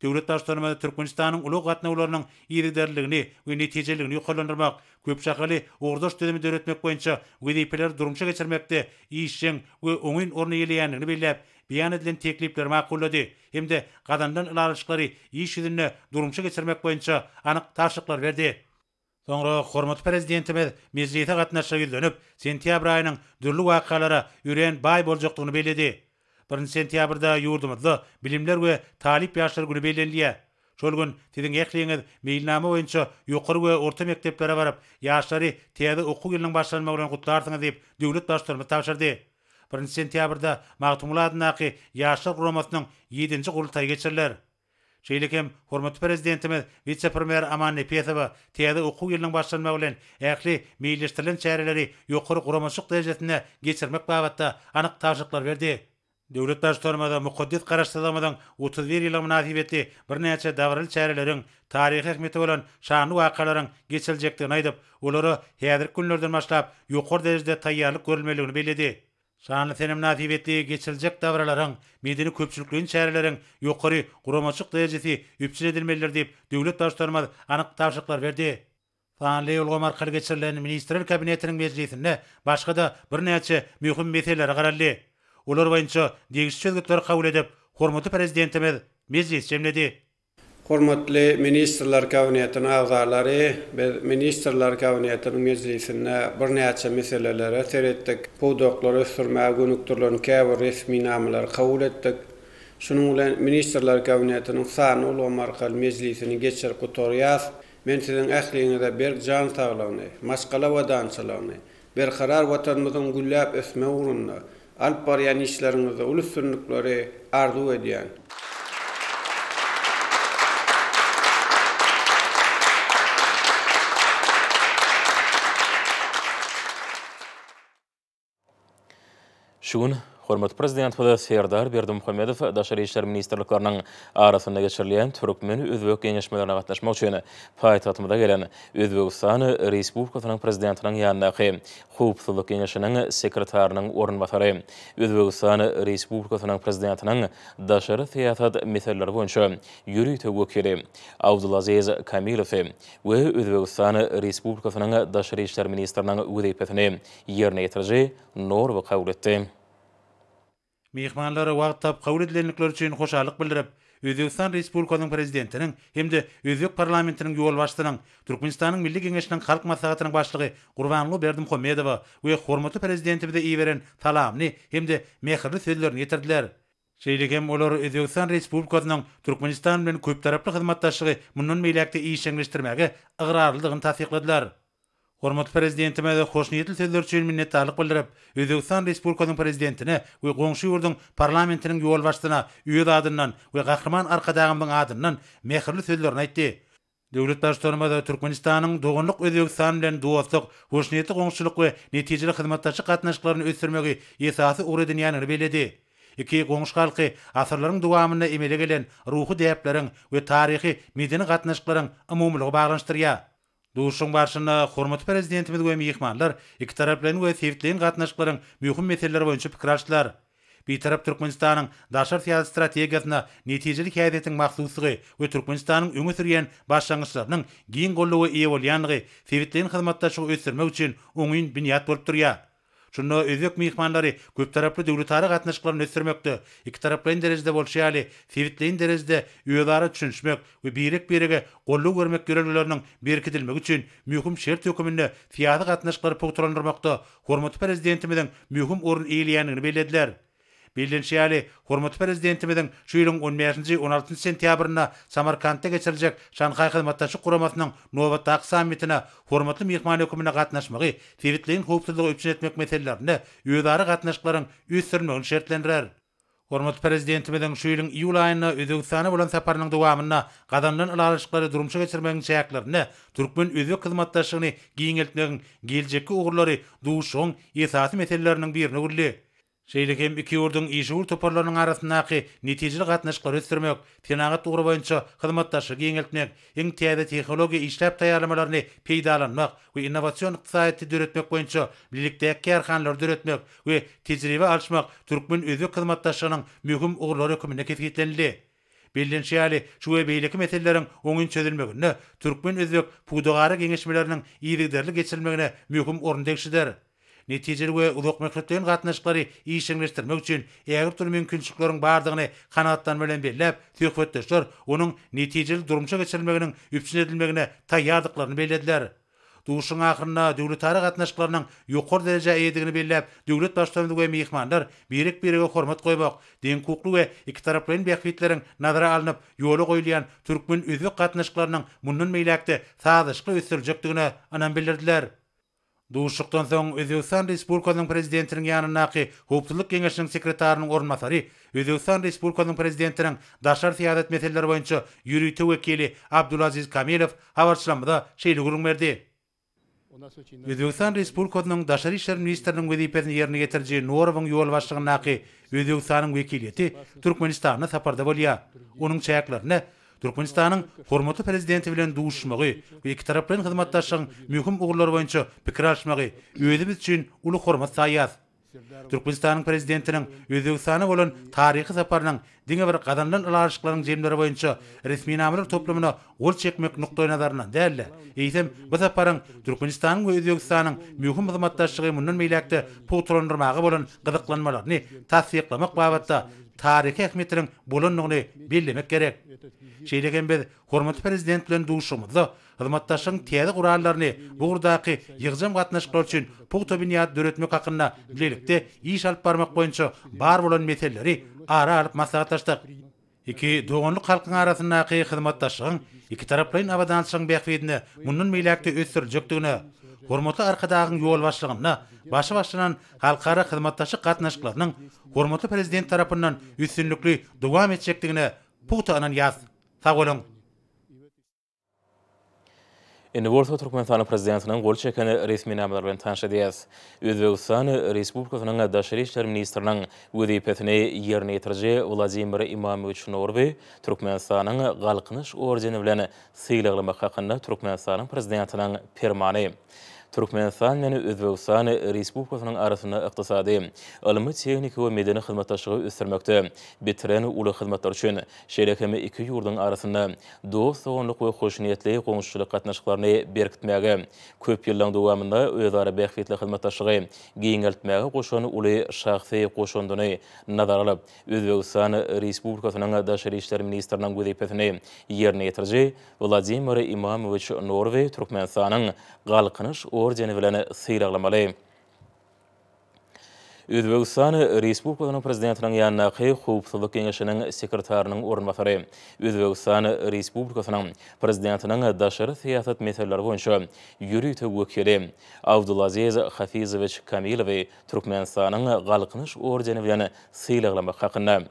Döwlet başlarymyz Türkmenistanyň ulug gatnawlarynyň ýerderligini we netijeligini ýokarlandyrmak, köp şahaly ordoş düzümi döretmek boýunça wezipeler durmuşa geçirmekde işçiň we oňyn orny ýelýänligini belläp, beýan edilen teklipler makullady. Hemde gadandan ılaryşyklary iş ýüzüne durmuşa geçirmek boýunça anyk taşyklar berdi. Soňra hormat prezidentimiz mezgite gatnaşyga dönüp, sentýabr aýynyň dürli wakalara ýüren baý boljakdygyny beledi. 1 sentýabrda ýurdumyzda bilimler we talip ýaşlar güni bellenýär. Şol gün siziň ähliňiz meýilnama boýunça ýokary we orta mekteplere barıp, ýaşlary täze okuw ýylynyň başlanmagy bilen gutlarsyňyz diýip döwlet başlaryna tapşyrdy. 1 sentýabrda Magtumuladynaky ýaşlar guramasynyň 7-nji gurultaýy geçiriler. Şeýlekem hormatly prezidentimiz vice-premier Aman Nepetova täze okuw ýylynyň başlanmagy bilen ähli meýilleşdirilen çäreleri ýokary guramaçyk derejesine geçirmek babatda anyk taşyklar berdi. Döwlet başlarymyza mukaddis garaşdyrmadaň 31 ýyl münasibetli bir näçe dawrly çäreleriň taryhy ähmeti bolan şanly wakalaryň geçiljekdigini aýdyp, olary häzirki günlerden başlap ýokary derejede taýýarlyk görülmeligini bellädi. Şanly sene münasibetli geçiljek dawralaryň medeni köpçülikliň çäreleriň ýokary guramaçyk derejesi üpçül edilmelidir diýip döwlet başlarymyz anyk tapşyryklar berdi. Sanly ýolga markaly geçirilen ministrler kabinetiniň meclisinde başga da bir näçe möhüm meseleler garaldy. Olar boýunça degişli çözgütler kabul edip, hormatly prezidentimiz meclis jemledi. Hormatly ministrler kabinetiniň agzalary we ministrler kabinetiniň meclisinde bir näçe meselelere seretdik. Bu doklary sürmäge gönükdirilen käbir resmi namalar kabul etdik. Şonuň bilen ministrler kabinetiniň sany ulug markaly meclisini geçirip gutorýas. Men siziň ähliňize bir jan saglygyny, maşgala wadançylygyny, bir karar watanymyzyň güllap ösme uğrunda alp barýan işleriňizde ulus sürnükleri arzu edýän. Şuň hormat prezident Serdar Berdimuhammedow Daşary işler ministrlikläriniň arasynda geçirilen Türkmen özbek geňeşmelerine gatnaşmak üçin paýtagtymyza gelen Özbegistan Respublikasynyň prezidentiniň ýanynaky Howpsuzlyk geňeşiniň sekretarynyň ornbasary, Özbegistan Respublikasynyň prezidentiniň daşary siýasat meseleleri boýunça ýürüýte wekili Abdulaziz Kamilow we Özbegistan Respublikasynyň daşary işler ministriniň wezipetini ýerine ýetirji norma kabul etdi. Mehmanlara wagt tap kabul edilenlikler üçin hoşallyk bildirip, Özbegistan Respublikasynyň prezidentiniň hemde Özbek parlamentiniň ýol başçysynyň Türkmenistanyň Milli Geňeşiniň halk maslahatynyň başlygy Gurbanly Berdimuhammedow we hormatly prezidentimize iýeren salamny hemde mehirli sözlerini ýetirdiler. Şeýlegem olar Özbegistan Respublikasynyň Türkmenistan bilen köp taraply hyzmatdaşlygy mundan meýlekde işeňleşdirmäge ygyrarlydygyny tasdikladylar. Hormat prezidentime de hoşniyetli sözler üçin minnetdarlyk bildirip, Özbekistan Respublikasynyň prezidentine we goňşy ýurdun parlamentiniň ýol başlygyna üýe adyndan we gahrman arkadaşymyň adyndan mehirli sözlerini aýtdy. Döwlet başçylygynda Türkmenistanyň dogunlyk Özbekistan bilen dostlyk, hoşniyetli goňşuluk we netijeli hyzmatdaşlyk gatnaşyklaryny ösdürmegi esasy uredinýanyny beledi. Iki goňşy halky asyrlaryň dowamynda emele gelen ruhy däpleriň we taryhy medeni gatnaşyklaryň umumlygy baglanşdyrýar. Duşun başyna hormat prezidentimiz we mehmanlar iki taraplaryň we sewitliň gatnaşyklaryň mühim meseleleri boýunça pikir açdylar. Bir tarap Türkmenistanyň daşar siýasat strategiýasyna netijeli häýdetiň maksudsy we Türkmenistanyň öňe sürýän başlangyçlarynyň giň gollugy eýe bolýanlygy sewitliň hyzmatdaşlygy ösdürmek üçin oňyn binýat bolup durýar. Şunda özök mehmanlary köp taraply döwletary gatnaşyklaryny ösdürmekde, iki taraplaryň derejede bolşýaly, sewitliň derejede üýelary düşünmek we birek-birege golluk görmek görelleriniň berkitilmegi üçin mühim şert höküminde fiýady gatnaşyklary pogtralandyrmakda hormatly prezidentimiziň mühim orun eýilýänligini belediler. Bilinçýäli, hormatly prezidentimiziň şu ýylyň 15-16 sentýabrynda Samarkandda geçiriljek Şanhay hyzmatdaşlyk guramasynyň nowatdaky sammitine hormatly mehman hökümine gatnaşmagy, sewitliň howpsuzlygy üçin etmek meselelerinde öýdary gatnaşyklaryň üýtdirmegini şertlendirer. Hormatly prezidentimiziň şu ýylyň iýul aýyna Özbekistana bolan saparynyň dowamynda gadanylan alaşyklary durumça geçirmegiň çäklerini, türkmen özbek hyzmatdaşlygyny giňeltmegiň geljekki ugurlary duşuň esasy meseleläriniň birini gurly. Şeýle hem iki ýurdun işgul toparlarynyň arasyndaky netijeli gatnaşyklary ösdürmek, tenagat ugry boýunça hyzmatdaşlyk giňeltmek, iň täze tehnologiýa işläp taýýarlamalaryny peýdalanmak we innovasiýon ykdysaty döretmek boýunça birlikde kärhanlar döretmek we tejribe alşmak türkmen özbek hyzmatdaşlygynyň mühim ugurlary hökümine kefitlenildi. Bilinçýäli, şu we beýleki meseleleriň oňun çözülmegine, türkmen özbek puýdagary geňeşmeleriniň ýygyderli geçirilmegine mühim orun degşidir. Netijeli we uzak mektepden gatnaşyklary işleňleşdirmek üçin ägir türlü mümkinçilikleriň bardygyny kanatdan bilen belläp, töhfetdeşler onuň netijeli durumça geçirilmeginiň üpsün edilmegine taýýardyklaryny belediler. Duşun ahyrynda döwletary gatnaşyklarynyň ýokary dereje eýdigini belläp, döwlet başçylary we mehmanlar birek-birege hormat goýmak, deň hukukly we iki taraplaryň beýlekleriň nazara alynıp, ýola goýulýan türkmen özbek gatnaşyklarynyň mundan meýlekde sazyşly ösdürjekdigine anan bildirdiler. Duşukdan soň Özbekistan Respublikasynyň prezidentiniň ýanynaky Howpsuzlyk Geňeşiniň sekretarynyň orunmasary, Özbekistan Respublikasynyň prezidentiniň daşar siýasat meseleleri boýunça ýürüýte wekili Abdulaziz Kamilow habarçylamada şeýle gurulma berdi. Özbekistan Respublikasynyň daşary işler ministriniň wezipesini ýerine getirjek Nurowyň ýol başlygynaky Özbekistanyň wekiliýeti Türkmenistana saparda bolýar. Onuň çäklerini Türkmenistanyň hormatly prezidenti bilen duşmagy we iki taraplaryň hyzmatdaşlygyň mühim ugurlary boýunça pikir alşmagy özümiz üçin uly hormat saýýar. Türkmenistanyň prezidentiniň Özbekistana bolan taryhy saparynyň diňe bir gadanlan alaşyklaryň jemleri boýunça resmi namalar toplamyna gol çekmek nukdaýy nazaryndan däl. Eýsem bu saparyň Türkmenistanyň we Özbekistanyň mühim hyzmatdaşlygy mundan meýlekde pogtralandyrmagy bolan gyzyklanmalaryny tasdiklamak babatda taryhy ähmiýetiniň bolanlygyny bellemek gerek. Şeýlegen biz hormatly prezident bilen duşumyzda hyzmatdaşlygyň täze gurallaryny bu gurdaky ýygyjam gatnaşyklar üçin pugta binýat döretmek hakynda bilelikde iş alyp barmak boýunça bar bolan meseleleri ara alyp maslahatlaşdyk. Iki dogonluk halkyň arasyndaky hyzmatdaşlygyň iki taraplaryň abadançylygyň bähwedine mundan meýlekde ösdürjekdigine, hormatly arkadagyň ýol başlygyna başy başlanan halkara hyzmatdaşlyk gatnaşyklarynyň hormatly prezident tarapyndan üstünlükli dowam etjekdigine pugta anan ýaz. Sağ olun. Indi World Türkmenistan prezidentiniň gol çeken resmi namalar bilen tanışdyk. Özbekistan Respublikasynyň daşary işler ministriniň wezipesini ýerine ýetirjek Vladimir Imamovich Norwy Türkmenistanyň galkynyş ordeni bilen syýlamak hakynda Türkmenistanyň prezidentiniň fermany. Türkmenistan bilen Özbekistan Respublikasynyň arasynda ykdysady, ilmi, tehnik we medeni hyzmatdaşlygy ösdürmekde bitiren uly hyzmatlar üçin şeýle iki ýurdun arasynda dost, dogonlyk we hoşniyetli goňşulyk gatnaşyklaryny berkitmäge, köp ýyllar dowamynda özara bähwetli hyzmatdaşlygy giňeltmäge goşan uly şahsy goşandyny nazara alyp, Özbekistan Respublikasynyň daşary işler ministriniň wezipesini ýerine ýetirjek Vladimir Imamovich Norwy Türkmenistanyň galkynyş ordeni bilen syýraglamaly. Özbegistan Respublikasynyň prezidentiniň ýanyna Howpsuzlyk Geňeşiniň sekretarinyň orunbasary, Özbegistan Respublikasynyň prezidentiniň daşary siýasat meseleleri boýunça ýürüýte wekili Abdulaziz Hafizowich Kamilowy Türkmenistanyň galkynyş ordeni bilen sylaglama hakynda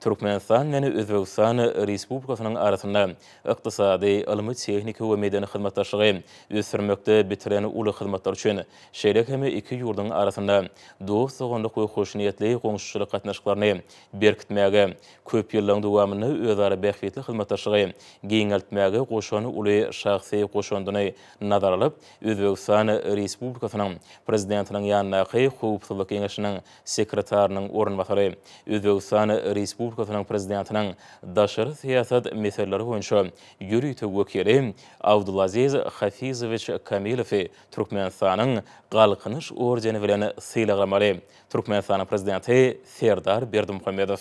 Türkmenistan meni Özbegistan Respublikasynyň arasynda ykdysady, ilmi, tehnik we medeni hyzmatdaşlygy ösürmekde bitiren uly hyzmatlar üçin şeýle hemme iki ýurduň arasynda dost soňluk we hoşniýetli goňşuçylyk gatnaşyklaryny berkitmäge, köp ýyllaryň dowamyny özara bähwetli hyzmatdaşlygy giňeltmäge goşan uly şahsy goşandyny nazar alyp, Özbegistan Respublikasynyň prezidentiniň ýanyna Howpsuzlyk Geňeşiniň sekretarinyň orunbasary, Özbegistan Respublikasynyň prezidentiniň daşary siýasat meseleleri boýunça ýürüýte wekili Abdulaziz Hafizowich Kamilowy Türkmenistanyň galkynyş ordeni bilen sylaglamaly. Türkmenistanyň prezidenti Serdar Berdimuhammedow.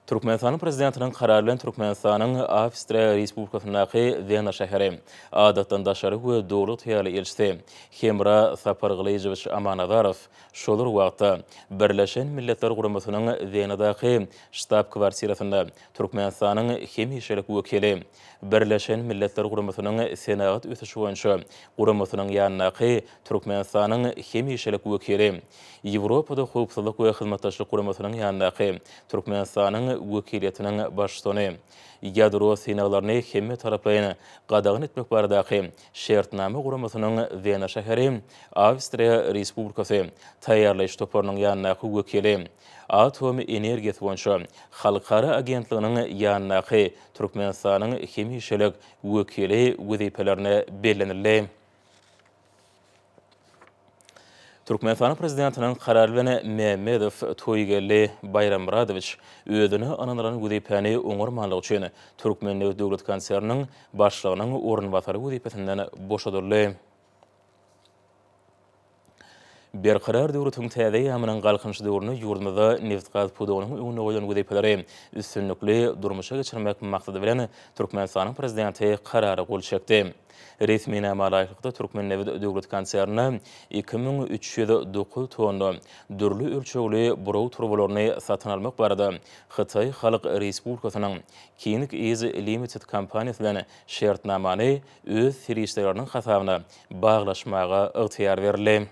Türkmenistanyň prezidentiniň karary bilen Türkmenistanyň Awstriýa Respublikasyndaky Wiener şäheri adatdan daşary we dowlat ýaly elçisi Hemra Sapargylyjewich Amanadarow şolar wagtda Birleşen Milletler Guramasynyň Wienerdaky ştab kwartirasynda Türkmenistanyň hemýeşelik wekili Birleşen Milletler Guramasynyň senagat ötüşi boýunça Guramasynyň ýanyna Türkmenistanyň hemýeşelik wekili Ýewropada howpsuzlyk we hyzmatdaşlyk Guramasynyň ýanyna Türkmenistanyň wekiliýetiniň başçysyny ýadro synaglaryny hemme taraplaryny gadagyn etmek baradaky şertname guramasynyň Wiener şäheri Awstriýa Respublikasy taýýarlaýyş toparynyň ýanyna wekili Atom energiýasy boýunça halkara agentliginiň ýanyna Türkmenistanyň hemýeşelik wekili wezipelerini bellenildi. Türkmenistanyň prezidentiniň karary bilen Mehmedow Toýgelli Bayrammuradowich özüni ananaryň wezipäni oňarmanlyk üçin Türkmenli döwlet konserniň başlygynyň orunbasary wezipesinden boşadyldy. Berkarar döwletiň täze ýamynyň galkynç döwrüne ýurdumyzda neft gaz pudugynyň öňüne goýan wezipeleri üstünlikli durmuşa geçirmek maksady bilen Türkmenistanyň prezidenti karary gol çekdi. Resmi nämalarykda Türkmen döwlet konsernine 2309 tonna dürli ölçegli burau turbalaryny satyn almak barada Hytaý Halyk Respublikasynyň Kinik Iz Limited kompaniýasy bilen şertnamany öz serişleriniň hasabyna baglaşmaga ygtyýar berildi.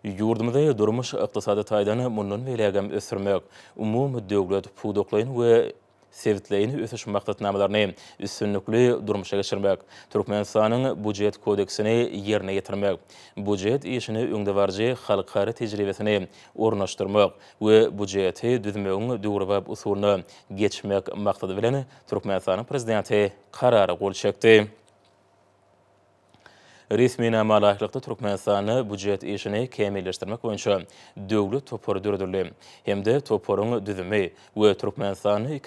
Ýurdumyzda durmuş ykdysady taýdany mundan belägem ösürmek, umumy döwlet puduklaryny we sevitlerini ösüş maksatnamalaryny üstünlikli durmuşa geçirmek, Türkmenistanyň budjet kodeksini ýerine ýetirmek, budjet işini öňde barjy halkara tejribesini ornaşdyrmak we budjeti düzmegiň döwrebap usulyny geçmek maksady bilen Türkmenistanyň prezidenti karary gol çekdi. Resmi nämalarykda Türkmenistanyň budjet işini kemilleşdirmek boýunça döwlet topary dürdürli. Hemde toparyň düzümi we Türkmenistanyň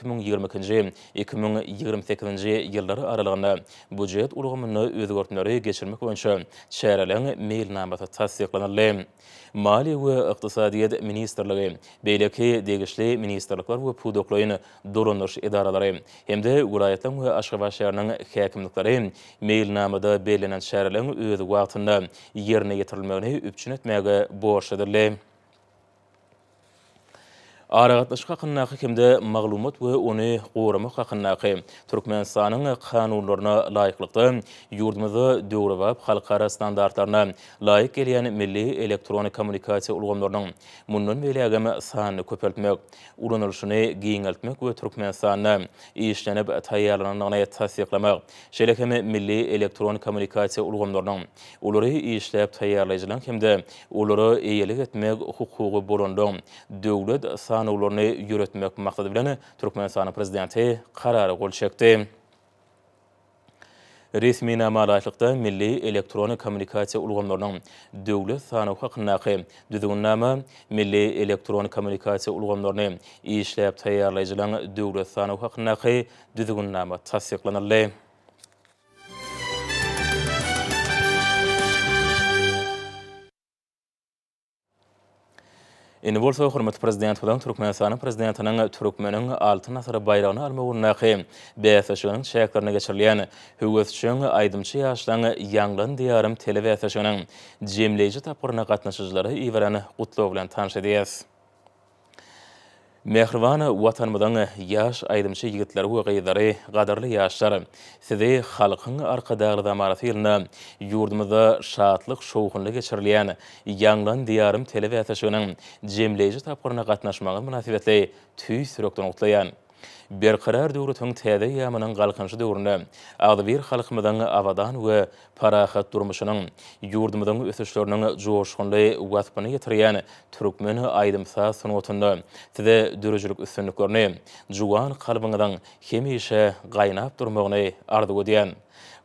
2020-2028 ýyllary aralygynda budjet ulgamyny özgertmeleri geçirmek boýunça çärelen mailnamasy tasdiklanyldy. Maliýe we Ykdysadyýet ministrligi, beýleki degişli ministrlikler we puduklaryny dolandyryş edaralary hemde vilayetler we Aşgabat şäheriniň häkimlikleri mailnamada belenen çärelen öz wagtynda ýerine ýetirilmegini üpçün etmäge borçlydyrlar. Aragatlaş hakyndaky kimde maglumat we ony goramak hakyndaky Türkmenistanyň kanunlaryna laýyklykda ýurdumyzda döwrebap halkara standartlaryna laýyk gelýän milli elektronik kommunikasiýa ulgamlarynyň mundan belägem sanyny köpeltmek, ulanylşyny giňeltmek we Türkmenistanyň işlenip taýýarlanyny tasdiklamak, şeýle milli elektronik kommunikasiýa ulgamlarynyň olary işläp taýýarlaýjylan kimde olary eýelik etmek hukugy bolandyň döwlet ularny ýöretmek maksady bilen Türkmenistanyň prezidenti karary gol çekdi. Resmi nämalarykda milli elektronik kommunikasiýa ulgamlarynyň döwlet sany hakyndaky düzgünnäme milli elektronik kommunikasiýa ulgamlaryny işläp taýýarlaýjylan döwlet sany hakyndaky düzgünnäme tasdiklanyldy. Indi bolsa hormatly prezident bilen Türkmenistan prezidentiniň Türkmeniň altyn asyry bayragyny almagyny bäsešiginiň şäklerini geçirilýän höwetçiň aýdymçy ýaşlaryň ýanglan diýarym telewizionyň jemleýiji tapgyryna gatnaşyjylary iwrany gutlaw bilen tanış edýäs. Mehriban watanymyzyň ýaş aýdymçy ýigitleri we gaýdary, gadarly ýaşlar, sizi halkyň arkadagy zamanasy ýylyna ýurdumyzda şatlyk şowgunly geçirilýän ýanglan diýarym telewizionyň jemleýiji tapgyryna gatnaşmagy münasibetli tüý sürekden gutlaýan. Berqarar döwretiň täze ýamynyň galkynşy döwründe agdyr halkymyzyň awadan we parahat durmuşynyň ýurdumyzyň ösüşleriniň joşgunly watyny ýetirýän türkmen aýdymsa sunatynda size dürüjlük üstünliklerini juwan kalbyňyň hemişe gaýnap durmagyny arzu edýän.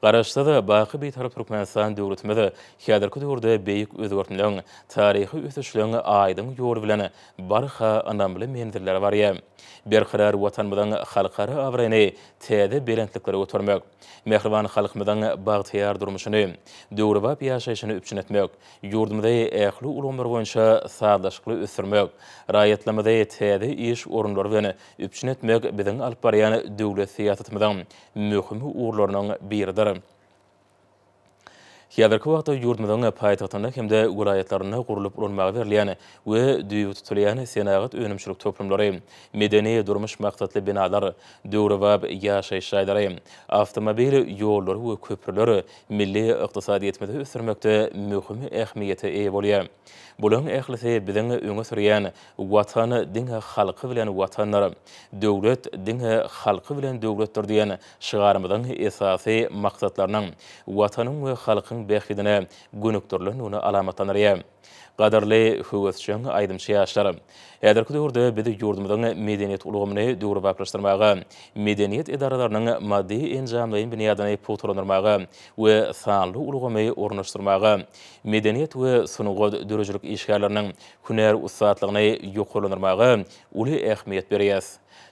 Garaşda da baky bir tarap Türkmenistan döwletimizde häzirki döwürde beýik özgertmeleň taryhy ösüşleriň aýdyň ýoly bilen barha anamly menzilleri barýar. Berqarar watanymyzyň halkara awraýny täze berentlikleri götürmek, mehriban halkymyzyň bagtyar durmuşyny, döwrübap ýaşaýyşyny üpçün etmek, ýurdumyzda ähli ulgamlar boýunça sadaşykly ösürmek, raýatlamyzda täze iş orunlary bilen üpçün etmek biziň alyp barýan döwlet siýasatymyzyň möhüm uğurlarynyň biridir. Häzirki wagtda ýurdumyzyň paýtagtyna hemde welaýatlaryna gurulyp ulanmagy berilýän we düýü tutulýan senagat önümçilik toplumlary, medeni durmuş maksatly binalar, döwrübap ýaşaýyş ýaýlary, awtomobil ýollary we köprüleri milli ykdysadyýetimizi ösürmekde möhüm ähmiýete eýe bolýar. Bulan ählisi biziň öňe sürýän watany diňe halky bilen watanlar, döwlet diňe halky bilen döwletdir diýen şygarymyzyň esasy maksatlarynyň watanyň we halkyň bäxtine gönükdirlen onu alamatlanýar. Gadarly höwetçiň aýdymçy ýaşlar, häzirki döwürde bizi ýurdumyzyň medeniýet ulgamyny döwrübaplaşdyrmagy, medeniýet edaralarynyň maddi enjamlaryň biniýadyny puturlandyrmagy we sanly ulgamy ornaşdyrmagy, medeniýet we sunugat dürüjlük işgärleriniň hüner ustatlygyny ýokurlandyrmagy uly ähmiýet berýär.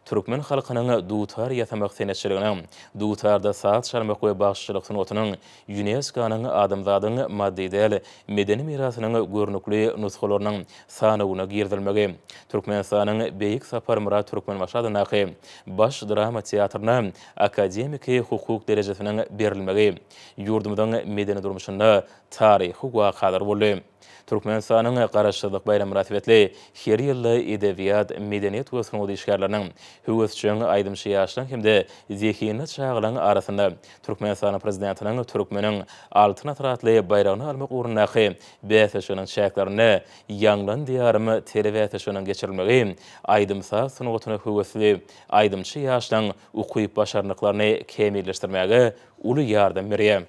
Türkmen halkynyň dutar ýatamak senetçiliginiň, dutarda saat şarmak we bagşyçylyk sunatynyň UNESCO-nyň adamzadyň maddi däl medeni mirasynyň görnükli nuskalarynyň sanawyna girdilmegi, Türkmenistanyň beýik Sapar Murat Türkmen Maşadynaky baş drama teatryna akademiki hukuk derejesiniň berilmegi, ýurdumyzyň medeni durmuşynda taryhy wakalar boldy. Türkmenistanyň garaşsyzlyk bayram münasibetli her ýyly edebiýat, medeniýet we sunugat işgärleriniň höwetçiň aýdymçy ýaşlaryň hemde zehini çağılan arasynda Türkmenistan prezidentiniň Türkmeniň altyn atratly bayragyny almak uğrundaky bäsešiginiň şäklerini ýanglan diýarym telewizionyň geçirilmegi aýdymsa sunagatyna höwetli aýdymçy ýaşlaryň ukyp başarnyklaryny kemilleşdirmäge uly ýardam berýär.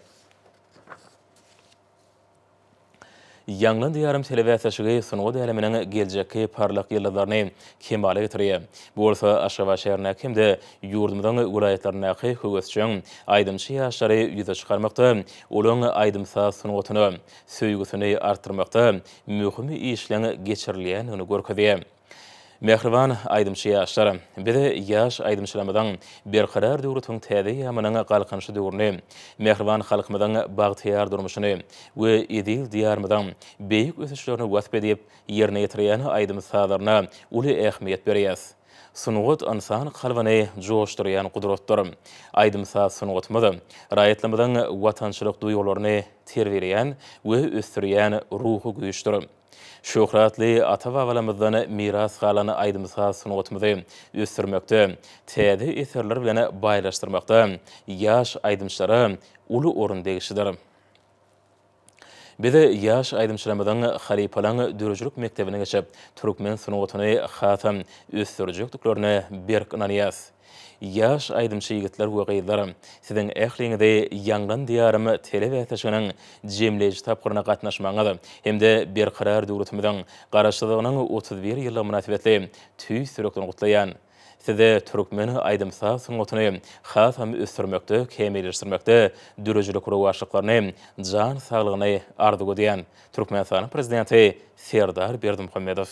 Ýanglan diýarym telewiziony sunugat eleminiň geljekki parlak ýyllaryny kemale getirýär. Bu bolsa Aşgabat şäherine hemde ýurdumyzyň welaýatlaryna höwetçiň aýdymçy ýaşlary ýüze çykarmakda, olaň aýdymsa sunagatyny söýgüsini artdyrmakda möhüm işlerini geçirilýänini görkezýär. Mehriban aýdymçy ýaşlar, bizi ýaş aýdymçylamydan berqarar döwretiň täze ýamynyň galkynşy döwrüni, mehriban halkymyzyň bagtyar durmuşyny we edil diýarmydan beýik ösüşlerini wasp edip ýerine ýetirýän aýdymsalarna uly ähmiýet berýär. Sunugat insan kalbyny joşdurýan gudratdyr. Aýdymsa sunugatmyzy raýatlamydan watançylyk duýgularyny terberýän we ösdürýän ruhy güýçdir. Şöhratly ata-babalarymyzdan miras galan aýdymsa sunugatmyzy ösdürmekde, täze eserler bilen baýlaşdyrmakda ýaş aýdymçylary uly orun degişidir. Bizi ýaş aýdymçylamyzyň Halipalaň dürüjlük mektebine geçip türkmen sunugatyny hasam ösdürjekdiklerini berk inanýas. Ýaş aýdymçy ýigitler we gaýdar, siziň ähliňizde ýanglan diýarym telewizionyň jemleýiji tapgyryna gatnaşmaňyzy hemde berqarar döwletimiziň garaşsyzlygynyň 31 ýyly münasibetli tüý sürekden gutlaýan. Size türkmen aýdymsa sunugatyny hasam ösdürmekde, kemilleşdirmekde dürüjlük ruwaşlyklaryny, jan saglygyny arzu edýän Türkmenistan prezidenti Serdar Berdimuhammedow.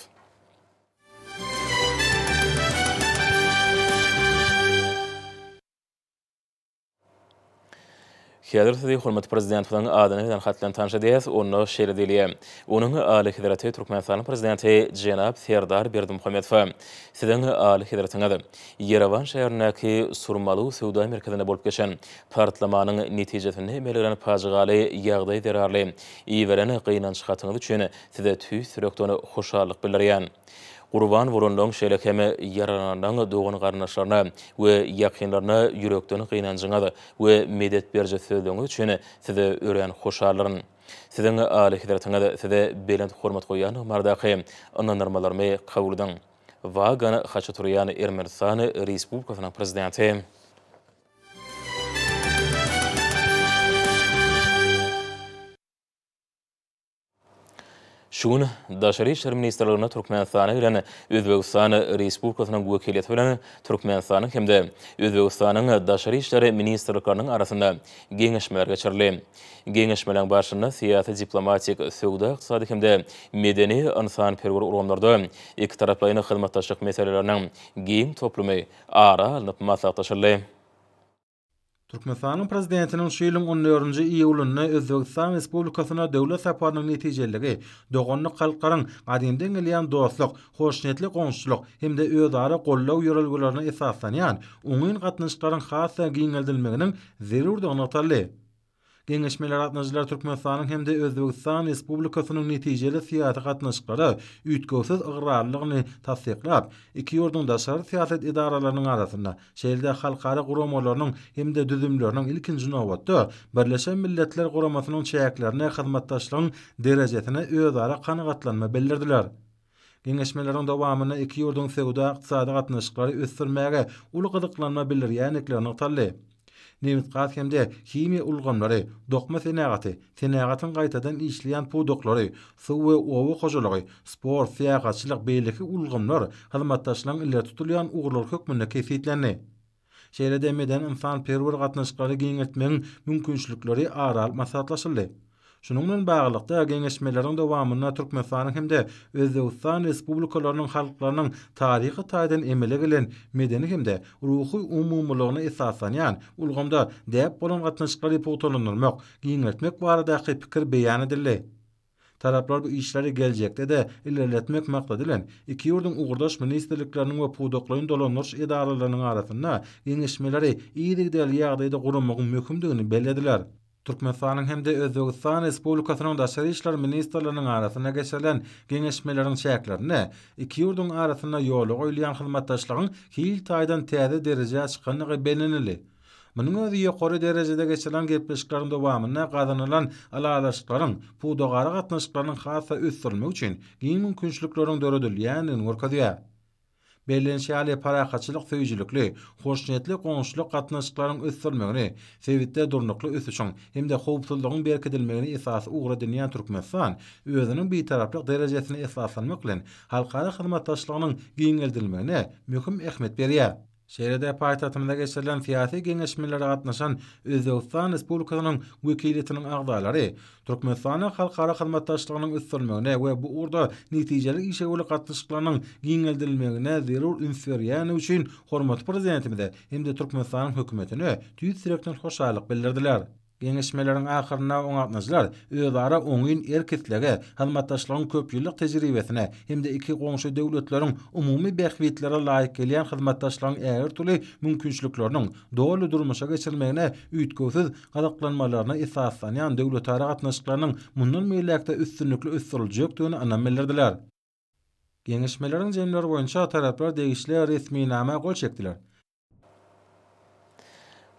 Häzirde hormat prezidentiň adyny bilen hatlan tanşadýas, onu şeýle diýilýär. Onuň Ali Hedraty Türkmenistanyň prezidenti Jenap Serdar Berdimuhammedow siziň Ali Hedratyňa Yerevan şäherindäki Surmaly Sowda merkezinde bolup geçen partlamanyň netijesini belgilen pajygaly ýagdaý derarly iýveren gynançykatyňyz üçin size tüý sürekdeni hoşallyk bildirýän. Qurban vurunluğun şeýlekeme yaralanandan doğun garnaşlarına ve yakınlarına yürekten gynanjyňa ve medet berje sözlüğüňiz üçin size ören hoşallyryn. Siziň Ali Hedratyňa size belent hormat goýan mardaky ananarmalarmy kabul ediň. Wagan Haçaturyan Ermenistan Respublikasynyň prezidenti. Şun Daşary işler ministrligine Türkmenistana bilen Özbegistan Respublikasynyň wekiliýeti bilen Türkmenistanyň hemde Özbegistanyň Daşary işleri ministrlikläriniň arasynda geňeşmeler geçirildi. Geňeşmeleň başynda siýasy diplomatik, sowda, ykdysady hemde medeni insanperwer uramlarda iki taraplaryň hyzmatdaşlyk meseleleriniň geň toplumy ara alynyp maslahatlaşyldy. Türkmenistanyň prezidentiniň şu ýylyň 14-nji iýulynda Özbegistan Respublikasyna döwlet saparynyň netijelegi, doganyny halklaryň gadymdan gelýän dostlyk, hoşnetli goňşuluk hemde özara gollaw ýörelgelerini esaslanýan oňyn gatnaşyklaryň hassa giňeldilmeginiň zerurdygyny ataldy. Geňeşmeler gatnaşyjylar Türkmenistanyň hemde Özbegistan Respublikasynyň netijeli siýasat gatnaşyklary üýtgewsiz ygyrarlygyny tasdiklap, iki ýurduň daşary siýasat idaralarynyň arasynda şeýle halkara guramalarynyň hemde düzümleriniň ilkinji nowbatda Birleşen Milletler Guramasynyň çäklerine hyzmatdaşlygyň derejesine özara kanagatlanma bildirdiler. Geňeşmeleriň dowamyna iki ýurduň sowda ykdysady gatnaşyklary ösdürmäge uly gyzyklanma bildirýänliklerini ataldy. Nemit gas hemde himiýa ulgamlary, dokma senagaty, senagatyň gaýtadan işleýän pudoklary, suw we owy hojalygy, sport, syýahatçylyk beýleki ulgamlar hyzmatdaşlygyň iller tutulýan ugurlar hökmünde kesitlendi. Şeýle demeden insanperwer gatnaşyklary giňeltmegiň mümkinçilikleri aral maslahatlaşyldy. Şunun bilen baglykda geňeşmeleriň dowamyna Türkmenistanyň hemde Özbegistan Respublikalarynyň halklarynyň taryhy taýdan emele gelen medeni hemde ruhy umumlygyny esaslanýan ulgamda däp bolan gatnaşyklary putolanylmak, giňeltmek baradaky pikir beýan edildi. Taraplar bu işleri geljekde de ilerletmek maksadylan iki ýurduň ugurdaş ministrlikleriniň we pudoklaryň dolanýan idaralarynyň arasynda geňeşmeleri iýdigdäl ýagdaýda gurulmagyň möhümdigini bellädiler. Türkmenistanyň hemde Özbegistan Respublikasynyň daşary işler ministrliginiň arasynda geçirilen geňeşmeleriň şäklerini iki ýurduň arasynda ýoly goýulýan hyzmatdaşlygyň hil taýdan täze derejeye çykanyny belenildi. Munyň özi ýokary derejede geçirilen gepleşikleriň dowamyna gazanylan alalaşyklaryň pudogara gatnaşyklarynyň hassa ösdürmek üçin giň mümkinçilikleriň döredilýändigini görkezýär. Belenşäli parahatçylyk söýüjülükli, hoşnetli goňşuluk gatnaşyklaryň ösdürmegini, sewitde durnukly ösüşiň hemde howpsuzlygyň berkedilmegini esasy ugry edilýän Türkmenistan özüniň beýtaraplyk derejesine esaslanmak bilen halkara hyzmatdaşlygynyň giňeldilmegine möhüm ähmiýet berýär. Şeýle paýtatymyzda geçirilen siýasy geňeşmelere gatnaşan Özbegistan Respublikasynyň wekiliýetiniň agdalary Türkmenistanyň halkara hyzmatdaşlygynyň ösdürmegine we bu urda netijeli işe bolup gatnaşyklarynyň giňeldilmegine zerur üns berýäni üçin hormat prezidentimize hemde Türkmenistanyň hökümetine tüýt sürekden hoşallyk bildirdiler. Geňeşmeleriň ahyryna oňatnaşylar özara oňyn erketlege, hyzmatdaşlygyň köp ýyllyk tejribesine hemde iki goňşy döwletleriň umumy bähwiyetlere laýyk gelýän hyzmatdaşlygyň äger türlü mümkinçilikleriniň dogry durmuşa geçirilmegine üýtgewsiz gadaklanmalaryna esaslanýan döwletara gatnaşyklarynyň mundan meýlekde üstünlikli ösdüriljekdigini anam bildirdiler. Geňeşmeleriň jemleri boýunça taraplar degişli resminama gol çekdiler.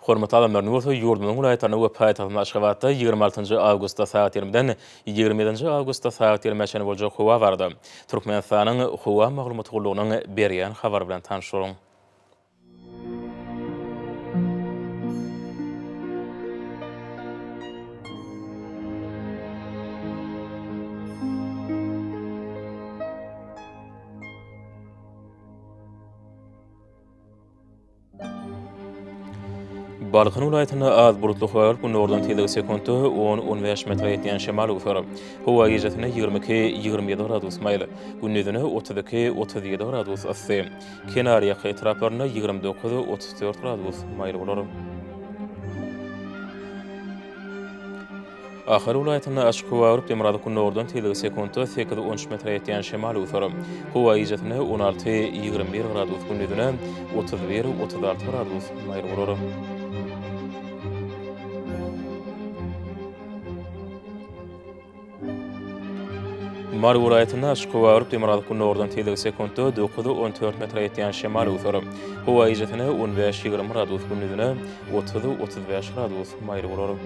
Hormatly adamlar, bolsa ýurdumyň vilayatlaryna we paýtagtyna Aşgabatda 26 awgustda saat 20-den 27 awgustda saat 20-de boljak howa bardy. Türkmenistanyň howa maglumat gullugynyň berýän habar bilen tanışyryň. Balkın vilayatyna az bulutly howa bolup, nordan tezligi sekundda 10-15 metre ýetýän şemal ufer. Howa ýejetine 22-27 gradus maýl, gündüzine 32-37 gradus asy. Kenar ýaky etraplaryna 29-34 gradus maýl bolar. Ahir vilayatyna açyk howa urup demirady kunnordan telegi sekundda 8-13 metre ýetýän şemal uýsar. Howa iýjatyny 16-21 gradus gündüzüne 31-36 gradus maýl bolar. Mary vilayatyna açyk howa urup demirady kunnordan telegi sekundda 9-14 metre ýetýän şemal uýsar. Howa iýjatyny 15-20 gradus gündüzüne 30-35 gradus maýl bolar.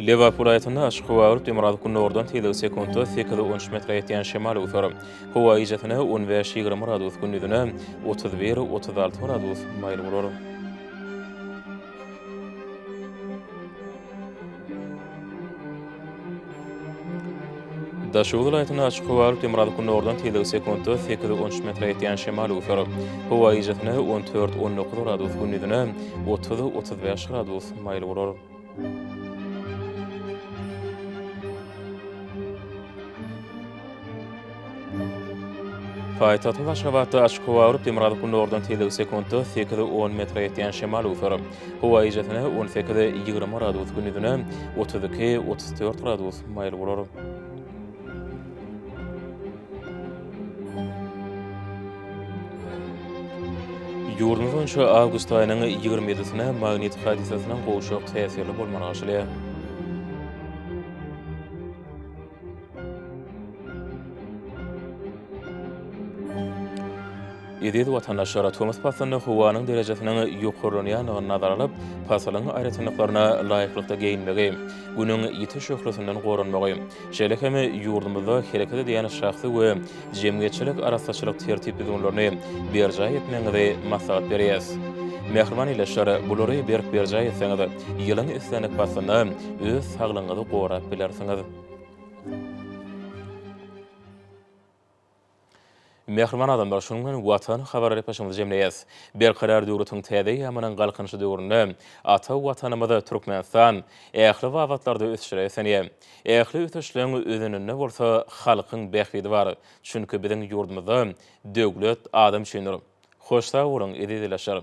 Liverpool vilayatyna açyk howa urup demirady kunnordan telegi sekundda 8-13 metre ýetýän şemal uýsar. Howa iýjatyny 15-20 gradus gündüzüne 31-36 gradus maýl bolar. Daşow vilayatyna açyk howa urup demirady kunnordan telegi sekundda 8-13 metre ýetýän şemal uýsar. Howa iýjatyny 14-19 gradus gündüzüne 30-35 gradus maýl bolar. Paýtagyň Aşgabatda açyk howa urup demirady kunnordan telegi sekundda 8-10 metre ýetýän şemal uýsar. Howa iýjatyny 18-20 gradus gündüzüne 32-34 gradus maýl bolar. Ýurdumyz boýunça awgust aýynyň 27-sine magnetik hadisasynyň gowşak täsirli bolmagy aşylýar. Edil watandaşlara Thomas Passanyň howanyň derejesiniň ýokarlanyňyny nazar alyp, pasalyň aýratynlyklaryna laýyklykda geyinmegi, günüň ýetiş şöhretsinden goranmagy, şeýle hem ýurdumyzda hereket edýän şahsy we jemgyýetçilik arasaçylyk tertip düzümlerini berjay etmegi maslahat berýär. Mehriman ýeşler bulary berjay etseňiz, ýylyň islenek passanyň öz saglygyňyzy gorap bilersiňiz. Mehriman adamlar şonuň bilen watan habar repaşymyzy jemleýäs. Berkarar döwletiň täze ýamanyň galkynyşy döwründe ata watanymyza Türkmenistan ähli wagtlarda ösşireýär. Ähli ötüşleň özünde bolsa halkyň bäxtidi bar. Çünki biziň ýurdumyzda döwlet adam şeýnür. Hoş sag bolan edilýär.